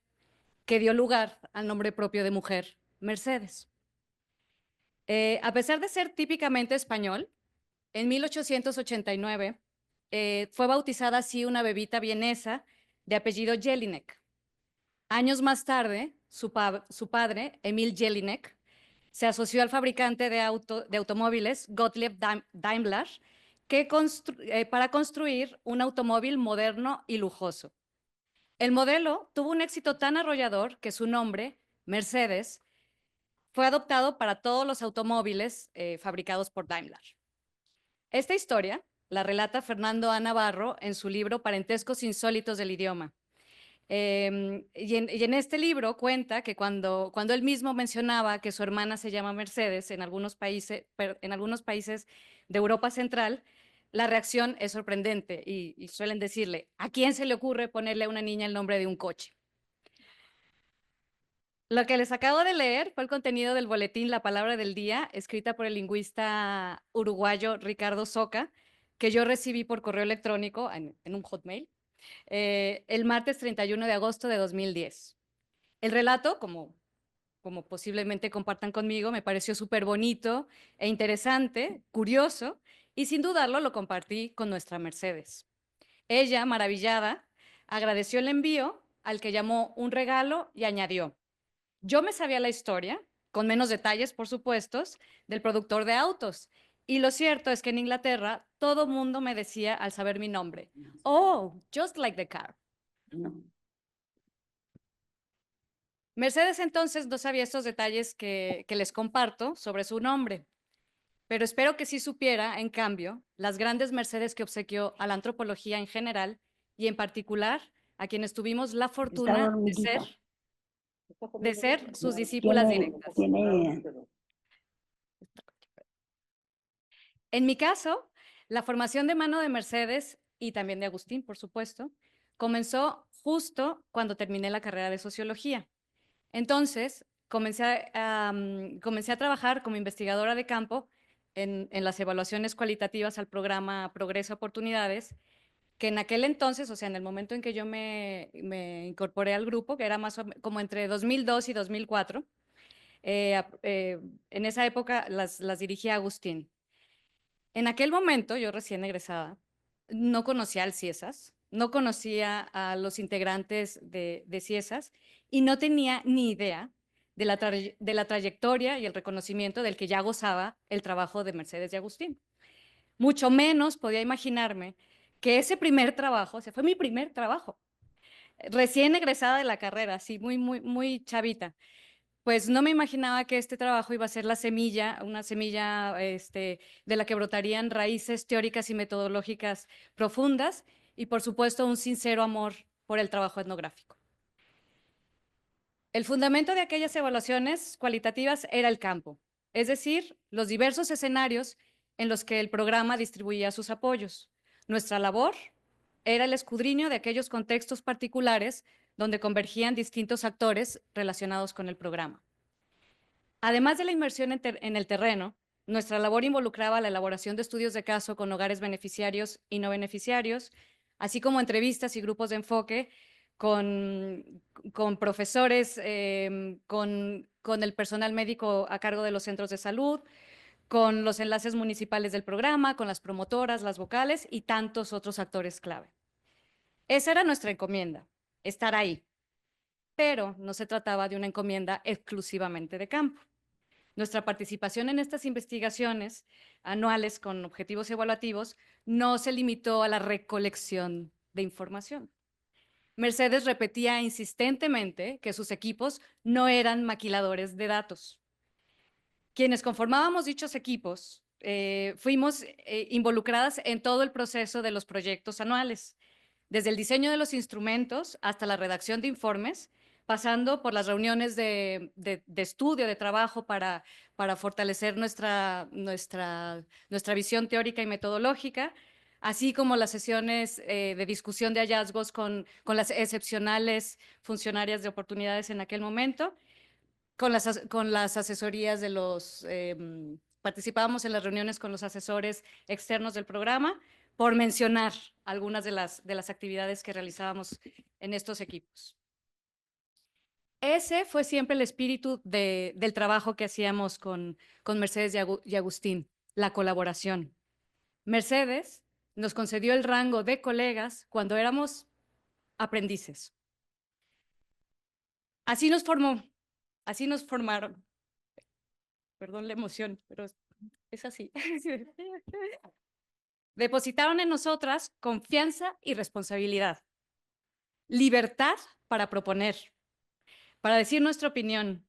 Speaker 6: que dio lugar al nombre propio de mujer, Mercedes. A pesar de ser típicamente español, en 1889 fue bautizada así una bebita vienesa de apellido Jelinek. Años más tarde, su padre, Emil Jelinek, se asoció al fabricante de automóviles Gottlieb Daimler para construir un automóvil moderno y lujoso. El modelo tuvo un éxito tan arrollador que su nombre, Mercedes, fue adoptado para todos los automóviles fabricados por Daimler. Esta historia la relata Fernando A. Navarro en su libro Parentescos insólitos del idioma. Y en este libro cuenta que cuando él mismo mencionaba que su hermana se llama Mercedes en algunos países de Europa Central, la reacción es sorprendente y suelen decirle, ¿a quién se le ocurre ponerle a una niña el nombre de un coche? Lo que les acabo de leer fue el contenido del boletín La Palabra del Día, escrita por el lingüista uruguayo Ricardo Soca, que yo recibí por correo electrónico en un Hotmail el martes 31 de agosto de 2010. El relato, como posiblemente compartan conmigo, me pareció súper bonito e interesante, curioso, y sin dudarlo lo compartí con nuestra Mercedes. Ella, maravillada, agradeció el envío, al que llamó un regalo y añadió: yo me sabía la historia, con menos detalles, por supuesto, del productor de autos. Y lo cierto es que en Inglaterra todo mundo me decía al saber mi nombre: oh, just like the car.
Speaker 2: No.
Speaker 6: Mercedes entonces no sabía estos detalles que les comparto sobre su nombre, pero espero que sí supiera, en cambio, las grandes mercedes que obsequió a la antropología en general y en particular a quienes tuvimos la
Speaker 2: Está
Speaker 6: fortuna
Speaker 2: dormidita.
Speaker 6: de ser sus discípulas directas. En mi caso, la formación de mano de Mercedes y también de Agustín, por supuesto, comenzó justo cuando terminé la carrera de sociología. Entonces, comencé a trabajar como investigadora de campo en las evaluaciones cualitativas al programa Progreso Oportunidades, que en aquel entonces, o sea, en el momento en que yo me incorporé al grupo, que era más como entre 2002 y 2004, en esa época las dirigía Agustín. En aquel momento, yo recién egresada, no conocía al CIESAS, no conocía a los integrantes de CIESAS y no tenía ni idea de la trayectoria y el reconocimiento del que ya gozaba el trabajo de Mercedes y Agustín. Mucho menos podía imaginarme que ese primer trabajo, o sea, fue mi primer trabajo, recién egresada de la carrera, así muy chavita, pues no me imaginaba que este trabajo iba a ser la semilla, una semilla de la que brotarían raíces teóricas y metodológicas profundas y, por supuesto, un sincero amor por el trabajo etnográfico. El fundamento de aquellas evaluaciones cualitativas era el campo, es decir, los diversos escenarios en los que el programa distribuía sus apoyos. Nuestra labor era el escudriño de aquellos contextos particulares donde convergían distintos actores relacionados con el programa. Además de la inmersión en el terreno, nuestra labor involucraba la elaboración de estudios de caso con hogares beneficiarios y no beneficiarios, así como entrevistas y grupos de enfoque con profesores, con el personal médico a cargo de los centros de salud, con los enlaces municipales del programa, con las promotoras, las vocales y tantos otros actores clave. Esa era nuestra encomienda, estar ahí. Pero no se trataba de una encomienda exclusivamente de campo. Nuestra participación en estas investigaciones anuales con objetivos evaluativos no se limitó a la recolección de información. Mercedes repetía insistentemente que sus equipos no eran maquiladores de datos. Quienes conformábamos dichos equipos fuimos involucradas en todo el proceso de los proyectos anuales, desde el diseño de los instrumentos hasta la redacción de informes, pasando por las reuniones de estudio, de trabajo para fortalecer nuestra visión teórica y metodológica, así como las sesiones de discusión de hallazgos con las excepcionales funcionarias de oportunidades en aquel momento, con las asesorías de los... participábamos en las reuniones con los asesores externos del programa, por mencionar algunas de las actividades que realizábamos en estos equipos. Ese fue siempre el espíritu del trabajo que hacíamos con Mercedes y Agustín, la colaboración. Mercedes nos concedió el rango de colegas cuando éramos aprendices. Así nos formaron. Perdón la emoción, pero es así. Depositaron en nosotras confianza y responsabilidad, libertad para proponer, para decir nuestra opinión,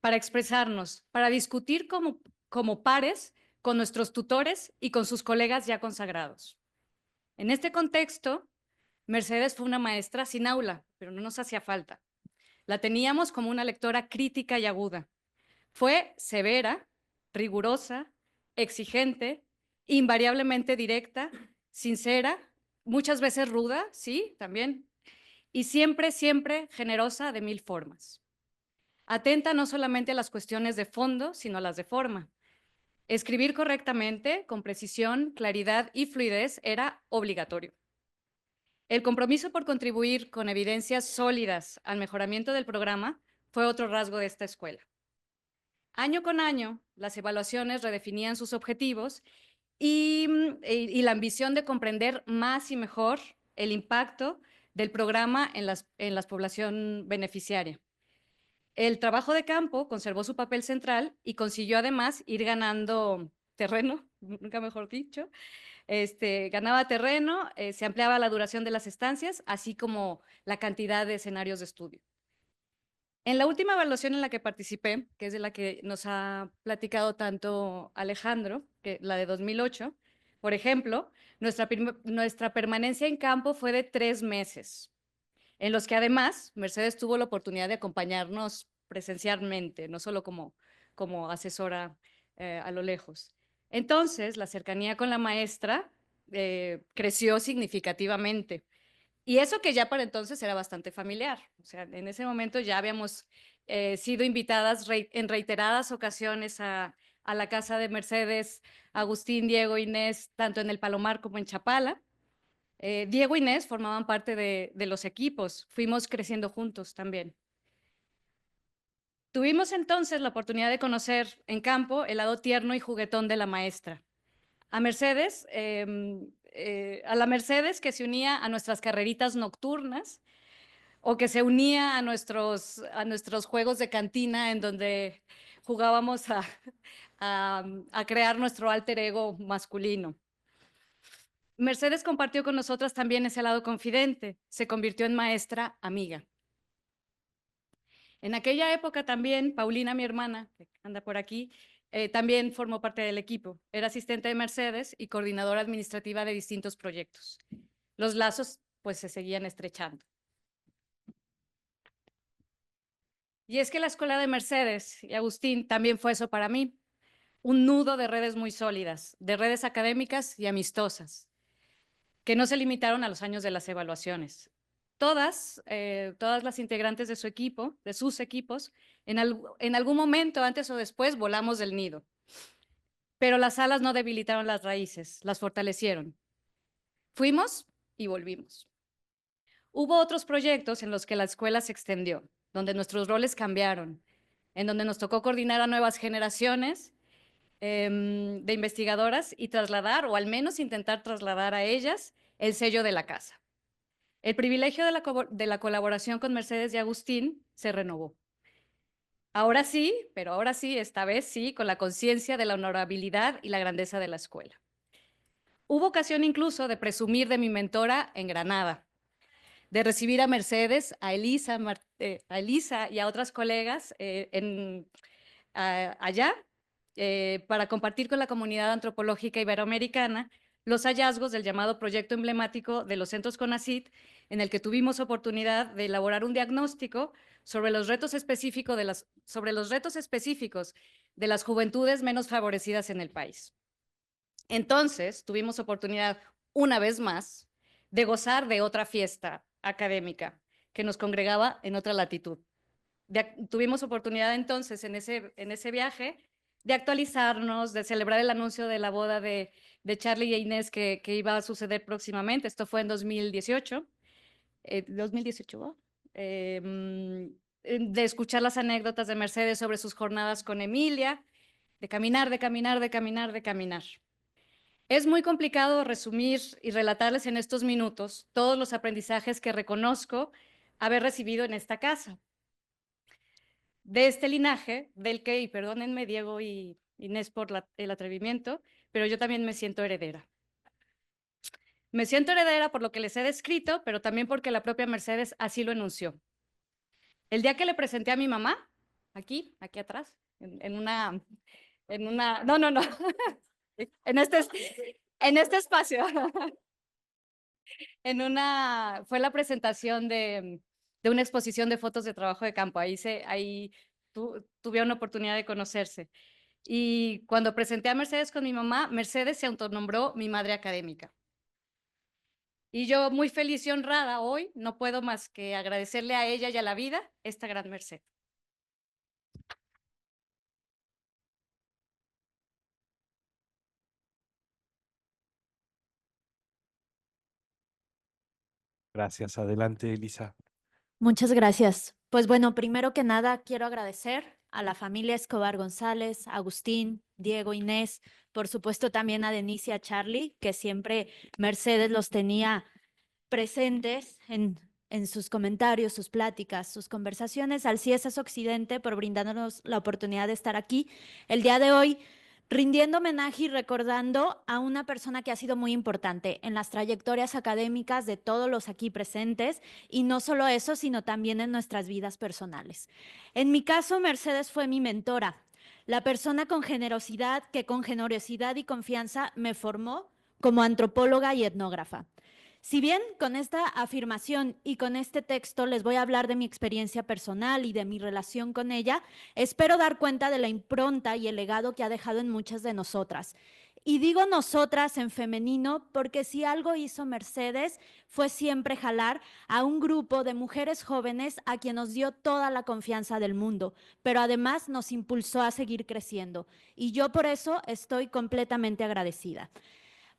Speaker 6: para expresarnos, para discutir como pares con nuestros tutores y con sus colegas ya consagrados. En este contexto, Mercedes fue una maestra sin aula, pero no nos hacía falta. La teníamos como una lectora crítica y aguda. Fue severa, rigurosa, exigente, invariablemente directa, sincera, muchas veces ruda, sí, también, y siempre generosa de mil formas. Atenta no solamente a las cuestiones de fondo, sino a las de forma. Escribir correctamente, con precisión, claridad y fluidez era obligatorio. El compromiso por contribuir con evidencias sólidas al mejoramiento del programa fue otro rasgo de esta escuela. Año con año, las evaluaciones redefinían sus objetivos y la ambición de comprender más y mejor el impacto del programa en la población beneficiaria. El trabajo de campo conservó su papel central y consiguió además ir ganando terreno, nunca mejor dicho. Ganaba terreno, se ampliaba la duración de las estancias, así como la cantidad de escenarios de estudio. En la última evaluación en la que participé, que es de la que nos ha platicado tanto Alejandro, que la de 2008, por ejemplo, nuestra permanencia en campo fue de 3 meses, en los que además Mercedes tuvo la oportunidad de acompañarnos presencialmente, no solo como asesora a lo lejos. Entonces, la cercanía con la maestra creció significativamente. Y eso que ya para entonces era bastante familiar. O sea, en ese momento ya habíamos sido invitadas en reiteradas ocasiones a la casa de Mercedes, Agustín, Diego, Inés, tanto en el Palomar como en Chapala. Diego e Inés formaban parte de los equipos. Fuimos creciendo juntos también. Tuvimos entonces la oportunidad de conocer en campo el lado tierno y juguetón de la maestra. A Mercedes, a la Mercedes que se unía a nuestras carreritas nocturnas o que se unía a nuestros juegos de cantina en donde jugábamos a crear nuestro alter ego masculino. Mercedes compartió con nosotras también ese lado confidente, se convirtió en maestra amiga. En aquella época también, Paulina, mi hermana, que anda por aquí, también formó parte del equipo. Era asistente de Mercedes y coordinadora administrativa de distintos proyectos. Los lazos, pues, se seguían estrechando. Y es que la escuela de Mercedes y Agustín también fue eso para mí, un nudo de redes muy sólidas, de redes académicas y amistosas, que no se limitaron a los años de las evaluaciones. Todas las integrantes de su equipo, de sus equipos, en algún momento, antes o después, volamos del nido. Pero las alas no debilitaron las raíces, las fortalecieron. Fuimos y volvimos. Hubo otros proyectos en los que la escuela se extendió, donde nuestros roles cambiaron, en donde nos tocó coordinar a nuevas generaciones de investigadoras y trasladar, o al menos intentar trasladar a ellas, el sello de la casa. El privilegio de la colaboración con Mercedes y Agustín se renovó. Ahora sí, pero ahora sí, esta vez sí, con la conciencia de la honorabilidad y la grandeza de la escuela. Hubo ocasión incluso de presumir de mi mentora en Granada, de recibir a Mercedes, a Elisa y a otras colegas allá para compartir con la comunidad antropológica iberoamericana los hallazgos del llamado proyecto emblemático de los centros CONACYT, en el que tuvimos oportunidad de elaborar un diagnóstico sobre los retos específicos de las juventudes menos favorecidas en el país. Entonces, tuvimos oportunidad, una vez más, de gozar de otra fiesta académica que nos congregaba en otra latitud. Tuvimos oportunidad entonces en ese viaje de actualizarnos, de celebrar el anuncio de la boda de Charlie e Inés que iba a suceder próximamente. Esto fue en 2018. 2018, de escuchar las anécdotas de Mercedes sobre sus jornadas con Emilia, de caminar. Es muy complicado resumir y relatarles en estos minutos todos los aprendizajes que reconozco haber recibido en esta casa. De este linaje, del que, y perdónenme Diego y Inés por el atrevimiento, pero yo también me siento heredera. Me siento heredera por lo que les he descrito, pero también porque la propia Mercedes así lo enunció. El día que le presenté a mi mamá, aquí atrás, no, en este espacio, fue la presentación de una exposición de fotos de trabajo de campo. Ahí tuve una oportunidad de conocerse. Y cuando presenté a Mercedes con mi mamá, Mercedes se autonombró mi madre académica. Y yo, muy feliz y honrada hoy, no puedo más que agradecerle a ella y a la vida esta gran merced.
Speaker 1: Gracias. Adelante, Elisa.
Speaker 7: Muchas gracias. Pues bueno, primero que nada quiero agradecer a la familia Escobar González, Agustín, Diego, Inés, por supuesto también a Denise y a Charlie, que siempre Mercedes los tenía presentes en sus comentarios, sus pláticas, sus conversaciones, al CIESAS Occidente por brindarnos la oportunidad de estar aquí el día de hoy, rindiendo homenaje y recordando a una persona que ha sido muy importante en las trayectorias académicas de todos los aquí presentes, y no solo eso, sino también en nuestras vidas personales. En mi caso, Mercedes fue mi mentora, la persona con generosidad que con generosidad y confianza me formó como antropóloga y etnógrafa. Si bien con esta afirmación y con este texto les voy a hablar de mi experiencia personal y de mi relación con ella, espero dar cuenta de la impronta y el legado que ha dejado en muchas de nosotras. Y digo nosotras en femenino porque si algo hizo Mercedes fue siempre jalar a un grupo de mujeres jóvenes a quien nos dio toda la confianza del mundo, pero además nos impulsó a seguir creciendo. Y yo por eso estoy completamente agradecida.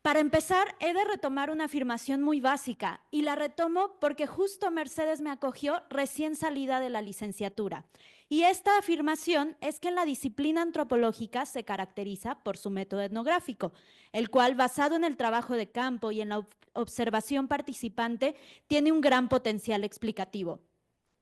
Speaker 7: Para empezar, he de retomar una afirmación muy básica y la retomo porque justo Mercedes me acogió recién salida de la licenciatura. Y esta afirmación es que en la disciplina antropológica se caracteriza por su método etnográfico, el cual, basado en el trabajo de campo y en la observación participante, tiene un gran potencial explicativo.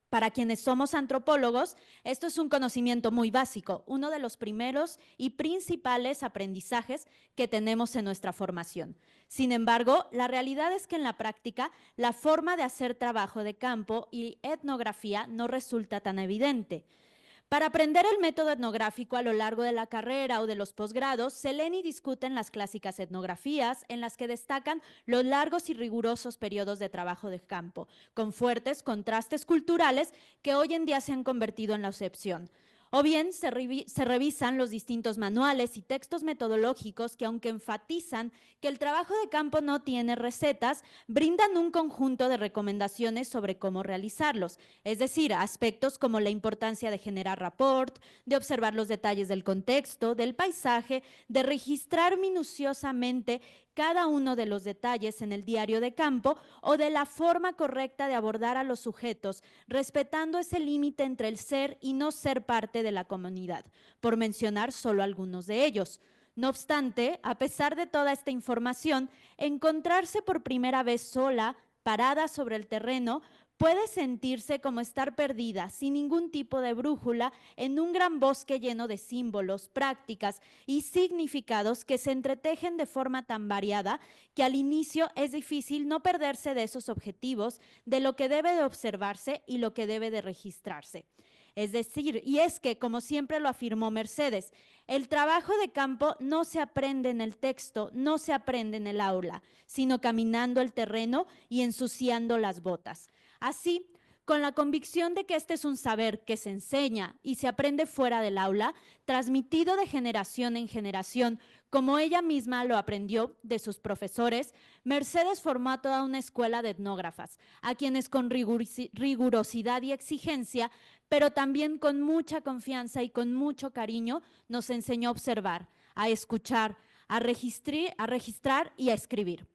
Speaker 7: Para quienes somos antropólogos, esto es un conocimiento muy básico, uno de los primeros y principales aprendizajes que tenemos en nuestra formación. Sin embargo, la realidad es que en la práctica, la forma de hacer trabajo de campo y etnografía no resulta tan evidente. Para aprender el método etnográfico a lo largo de la carrera o de los posgrados, se leen y discuten las clásicas etnografías, en las que destacan los largos y rigurosos periodos de trabajo de campo, con fuertes contrastes culturales que hoy en día se han convertido en la excepción. O bien se revisan los distintos manuales y textos metodológicos que, aunque enfatizan que el trabajo de campo no tiene recetas, brindan un conjunto de recomendaciones sobre cómo realizarlos, es decir, aspectos como la importancia de generar rapport, de observar los detalles del contexto, del paisaje, de registrar minuciosamente cada uno de los detalles en el diario de campo o de la forma correcta de abordar a los sujetos, respetando ese límite entre el ser y no ser parte de la comunidad, por mencionar solo algunos de ellos. No obstante, a pesar de toda esta información, encontrarse por primera vez sola, parada sobre el terreno, puede sentirse como estar perdida, sin ningún tipo de brújula, en un gran bosque lleno de símbolos, prácticas y significados que se entretejen de forma tan variada que al inicio es difícil no perderse de esos objetivos, de lo que debe de observarse y lo que debe de registrarse. Es decir, y es que, como siempre lo afirmó Mercedes, el trabajo de campo no se aprende en el texto, no se aprende en el aula, sino caminando el terreno y ensuciando las botas. Así, con la convicción de que este es un saber que se enseña y se aprende fuera del aula, transmitido de generación en generación, como ella misma lo aprendió de sus profesores, Mercedes formó a toda una escuela de etnógrafas, a quienes con rigurosidad y exigencia, pero también con mucha confianza y con mucho cariño, nos enseñó a observar, a escuchar, a registrar y a escribir.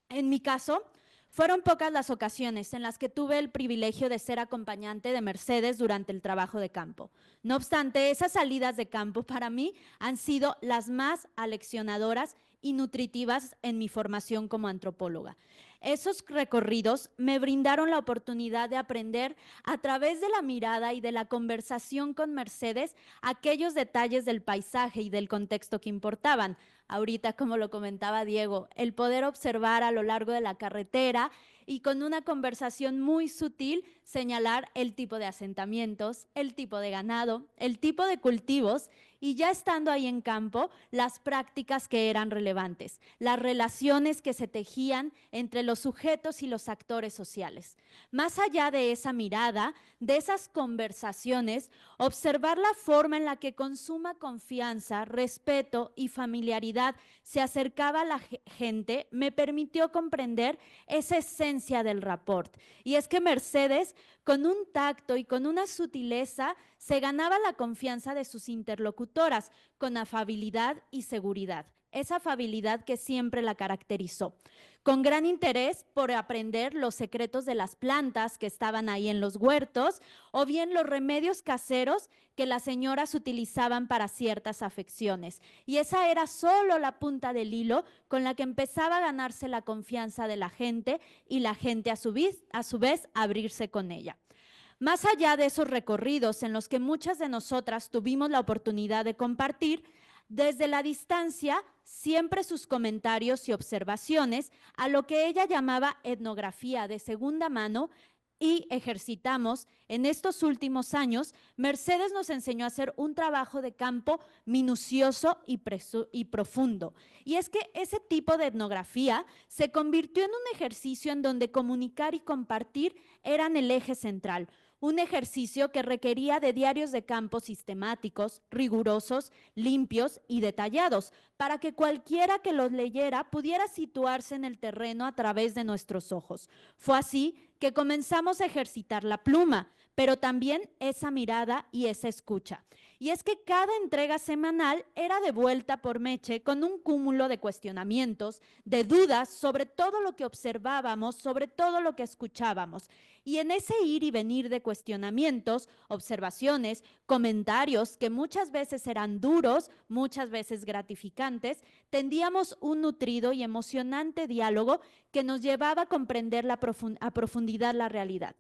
Speaker 7: En mi caso, fueron pocas las ocasiones en las que tuve el privilegio de ser acompañante de Mercedes durante el trabajo de campo. No obstante, esas salidas de campo para mí han sido las más aleccionadoras y nutritivas en mi formación como antropóloga. Esos recorridos me brindaron la oportunidad de aprender a través de la mirada y de la conversación con Mercedes aquellos detalles del paisaje y del contexto que importaban. Ahorita, como lo comentaba Diego, el poder observar a lo largo de la carretera y con una conversación muy sutil señalar el tipo de asentamientos, el tipo de ganado, el tipo de cultivos y ya estando ahí en campo, las prácticas que eran relevantes, las relaciones que se tejían entre los sujetos y los actores sociales. Más allá de esa mirada, de esas conversaciones, observar la forma en la que con suma confianza, respeto y familiaridad se acercaba a la gente me permitió comprender esa esencia del rapport. Y es que Mercedes, con un tacto y con una sutileza, se ganaba la confianza de sus interlocutoras con afabilidad y seguridad, esa afabilidad que siempre la caracterizó. con gran interés por aprender los secretos de las plantas que estaban ahí en los huertos, o bien los remedios caseros que las señoras utilizaban para ciertas afecciones. Y esa era solo la punta del hilo con la que empezaba a ganarse la confianza de la gente y la gente a su vez abrirse con ella. Más allá de esos recorridos en los que muchas de nosotras tuvimos la oportunidad de compartir, desde la distancia, siempre sus comentarios y observaciones a lo que ella llamaba etnografía de segunda mano, y ejercitamos en estos últimos años, Mercedes nos enseñó a hacer un trabajo de campo minucioso y profundo. Y es que ese tipo de etnografía se convirtió en un ejercicio en donde comunicar y compartir eran el eje central. Un ejercicio que requería de diarios de campo sistemáticos, rigurosos, limpios y detallados, para que cualquiera que los leyera pudiera situarse en el terreno a través de nuestros ojos. Fue así que comenzamos a ejercitar la pluma, pero también esa mirada y esa escucha. Y es que cada entrega semanal era devuelta por Meche con un cúmulo de cuestionamientos, de dudas sobre todo lo que observábamos, sobre todo lo que escuchábamos. Y en ese ir y venir de cuestionamientos, observaciones, comentarios que muchas veces eran duros, muchas veces gratificantes, tendíamos un nutrido y emocionante diálogo que nos llevaba a comprender a profundidad la realidad.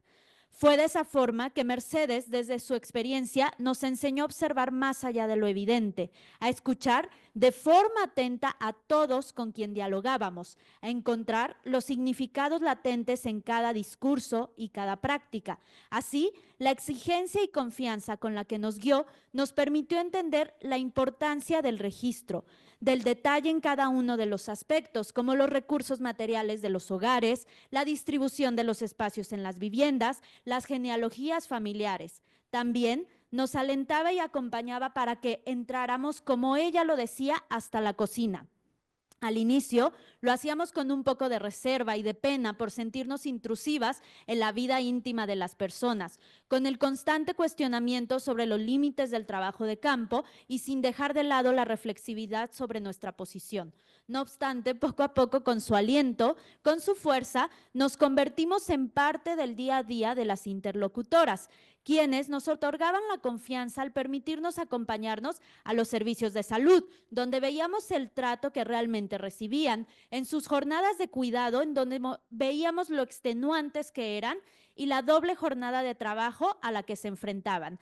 Speaker 7: Fue de esa forma que Mercedes, desde su experiencia, nos enseñó a observar más allá de lo evidente, a escuchar de forma atenta a todos con quien dialogábamos, a encontrar los significados latentes en cada discurso y cada práctica. Así, la exigencia y confianza con la que nos guió nos permitió entender la importancia del registro, del detalle en cada uno de los aspectos, como los recursos materiales de los hogares, la distribución de los espacios en las viviendas, las genealogías familiares. También nos alentaba y acompañaba para que entráramos, como ella lo decía, hasta la cocina. Al inicio lo hacíamos con un poco de reserva y de pena por sentirnos intrusivas en la vida íntima de las personas, con el constante cuestionamiento sobre los límites del trabajo de campo y sin dejar de lado la reflexividad sobre nuestra posición. No obstante, poco a poco, con su aliento, con su fuerza, nos convertimos en parte del día a día de las interlocutoras, quienes nos otorgaban la confianza al permitirnos acompañarnos a los servicios de salud, donde veíamos el trato que realmente recibían, en sus jornadas de cuidado, en donde veíamos lo extenuantes que eran y la doble jornada de trabajo a la que se enfrentaban.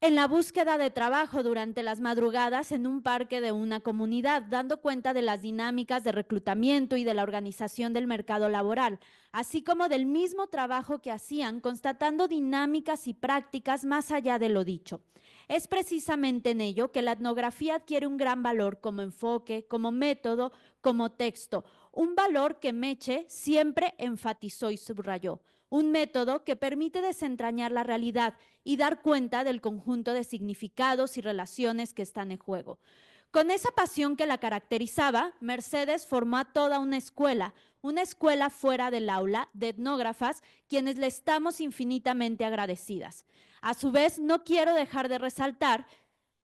Speaker 7: En la búsqueda de trabajo durante las madrugadas en un parque de una comunidad, dando cuenta de las dinámicas de reclutamiento y de la organización del mercado laboral, así como del mismo trabajo que hacían, constatando dinámicas y prácticas más allá de lo dicho. Es precisamente en ello que la etnografía adquiere un gran valor como enfoque, como método, como texto, un valor que Meche siempre enfatizó y subrayó. Un método que permite desentrañar la realidad y dar cuenta del conjunto de significados y relaciones que están en juego. Con esa pasión que la caracterizaba, Mercedes formó a toda una escuela fuera del aula de etnógrafas, quienes le estamos infinitamente agradecidas. A su vez, no quiero dejar de resaltar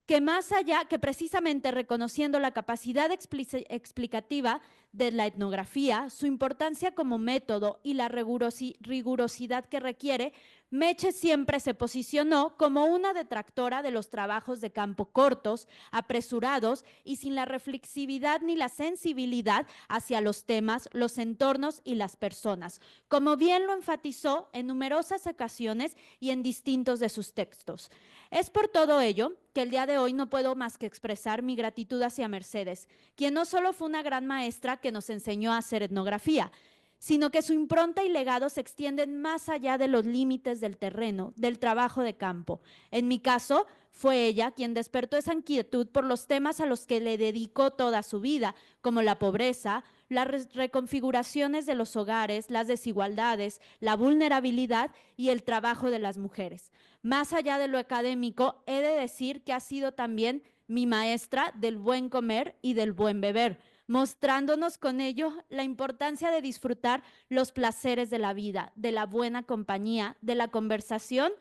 Speaker 7: que más allá, que precisamente reconociendo la capacidad explicativa de la etnografía, su importancia como método y la rigurosidad que requiere, Meche siempre se posicionó como una detractora de los trabajos de campo cortos, apresurados y sin la reflexividad ni la sensibilidad hacia los temas, los entornos y las personas, como bien lo enfatizó en numerosas ocasiones y en distintos de sus textos. Es por todo ello que el día de hoy no puedo más que expresar mi gratitud hacia Mercedes, quien no solo fue una gran maestra que nos enseñó a hacer etnografía, sino que su impronta y legado se extienden más allá de los límites del terreno, del trabajo de campo. En mi caso, fue ella quien despertó esa inquietud por los temas a los que le dedicó toda su vida, como la pobreza, las reconfiguraciones de los hogares, las desigualdades, la vulnerabilidad y el trabajo de las mujeres. Más allá de lo académico, he de decir que ha sido también mi maestra del buen comer y del buen beber, mostrándonos con ello la importancia de disfrutar los placeres de la vida, de la buena compañía, de la conversación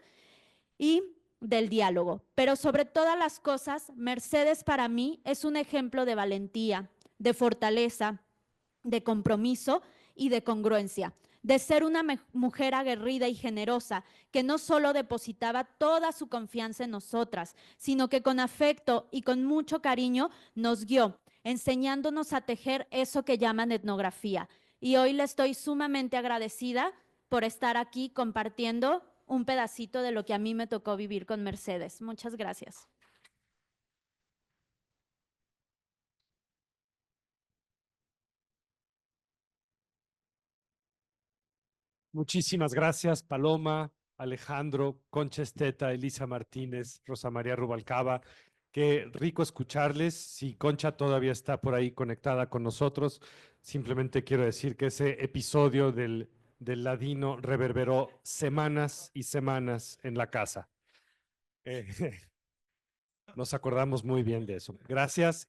Speaker 7: y del diálogo. Pero sobre todas las cosas, Mercedes para mí es un ejemplo de valentía, de fortaleza, de compromiso y de congruencia, de ser una mujer aguerrida y generosa, que no solo depositaba toda su confianza en nosotras, sino que con afecto y con mucho cariño nos guió, enseñándonos a tejer eso que llaman etnografía. Y hoy le estoy sumamente agradecida por estar aquí compartiendo un pedacito de lo que a mí me tocó vivir con Mercedes. Muchas gracias.
Speaker 1: Muchísimas gracias, Paloma, Alejandro, Concha Esteta, Elisa Martínez, Rosa María Rubalcaba. Qué rico escucharles. Si Concha todavía está por ahí conectada con nosotros, simplemente quiero decir que ese episodio del Ladino reverberó semanas y semanas en la casa. Nos acordamos muy bien de eso. Gracias.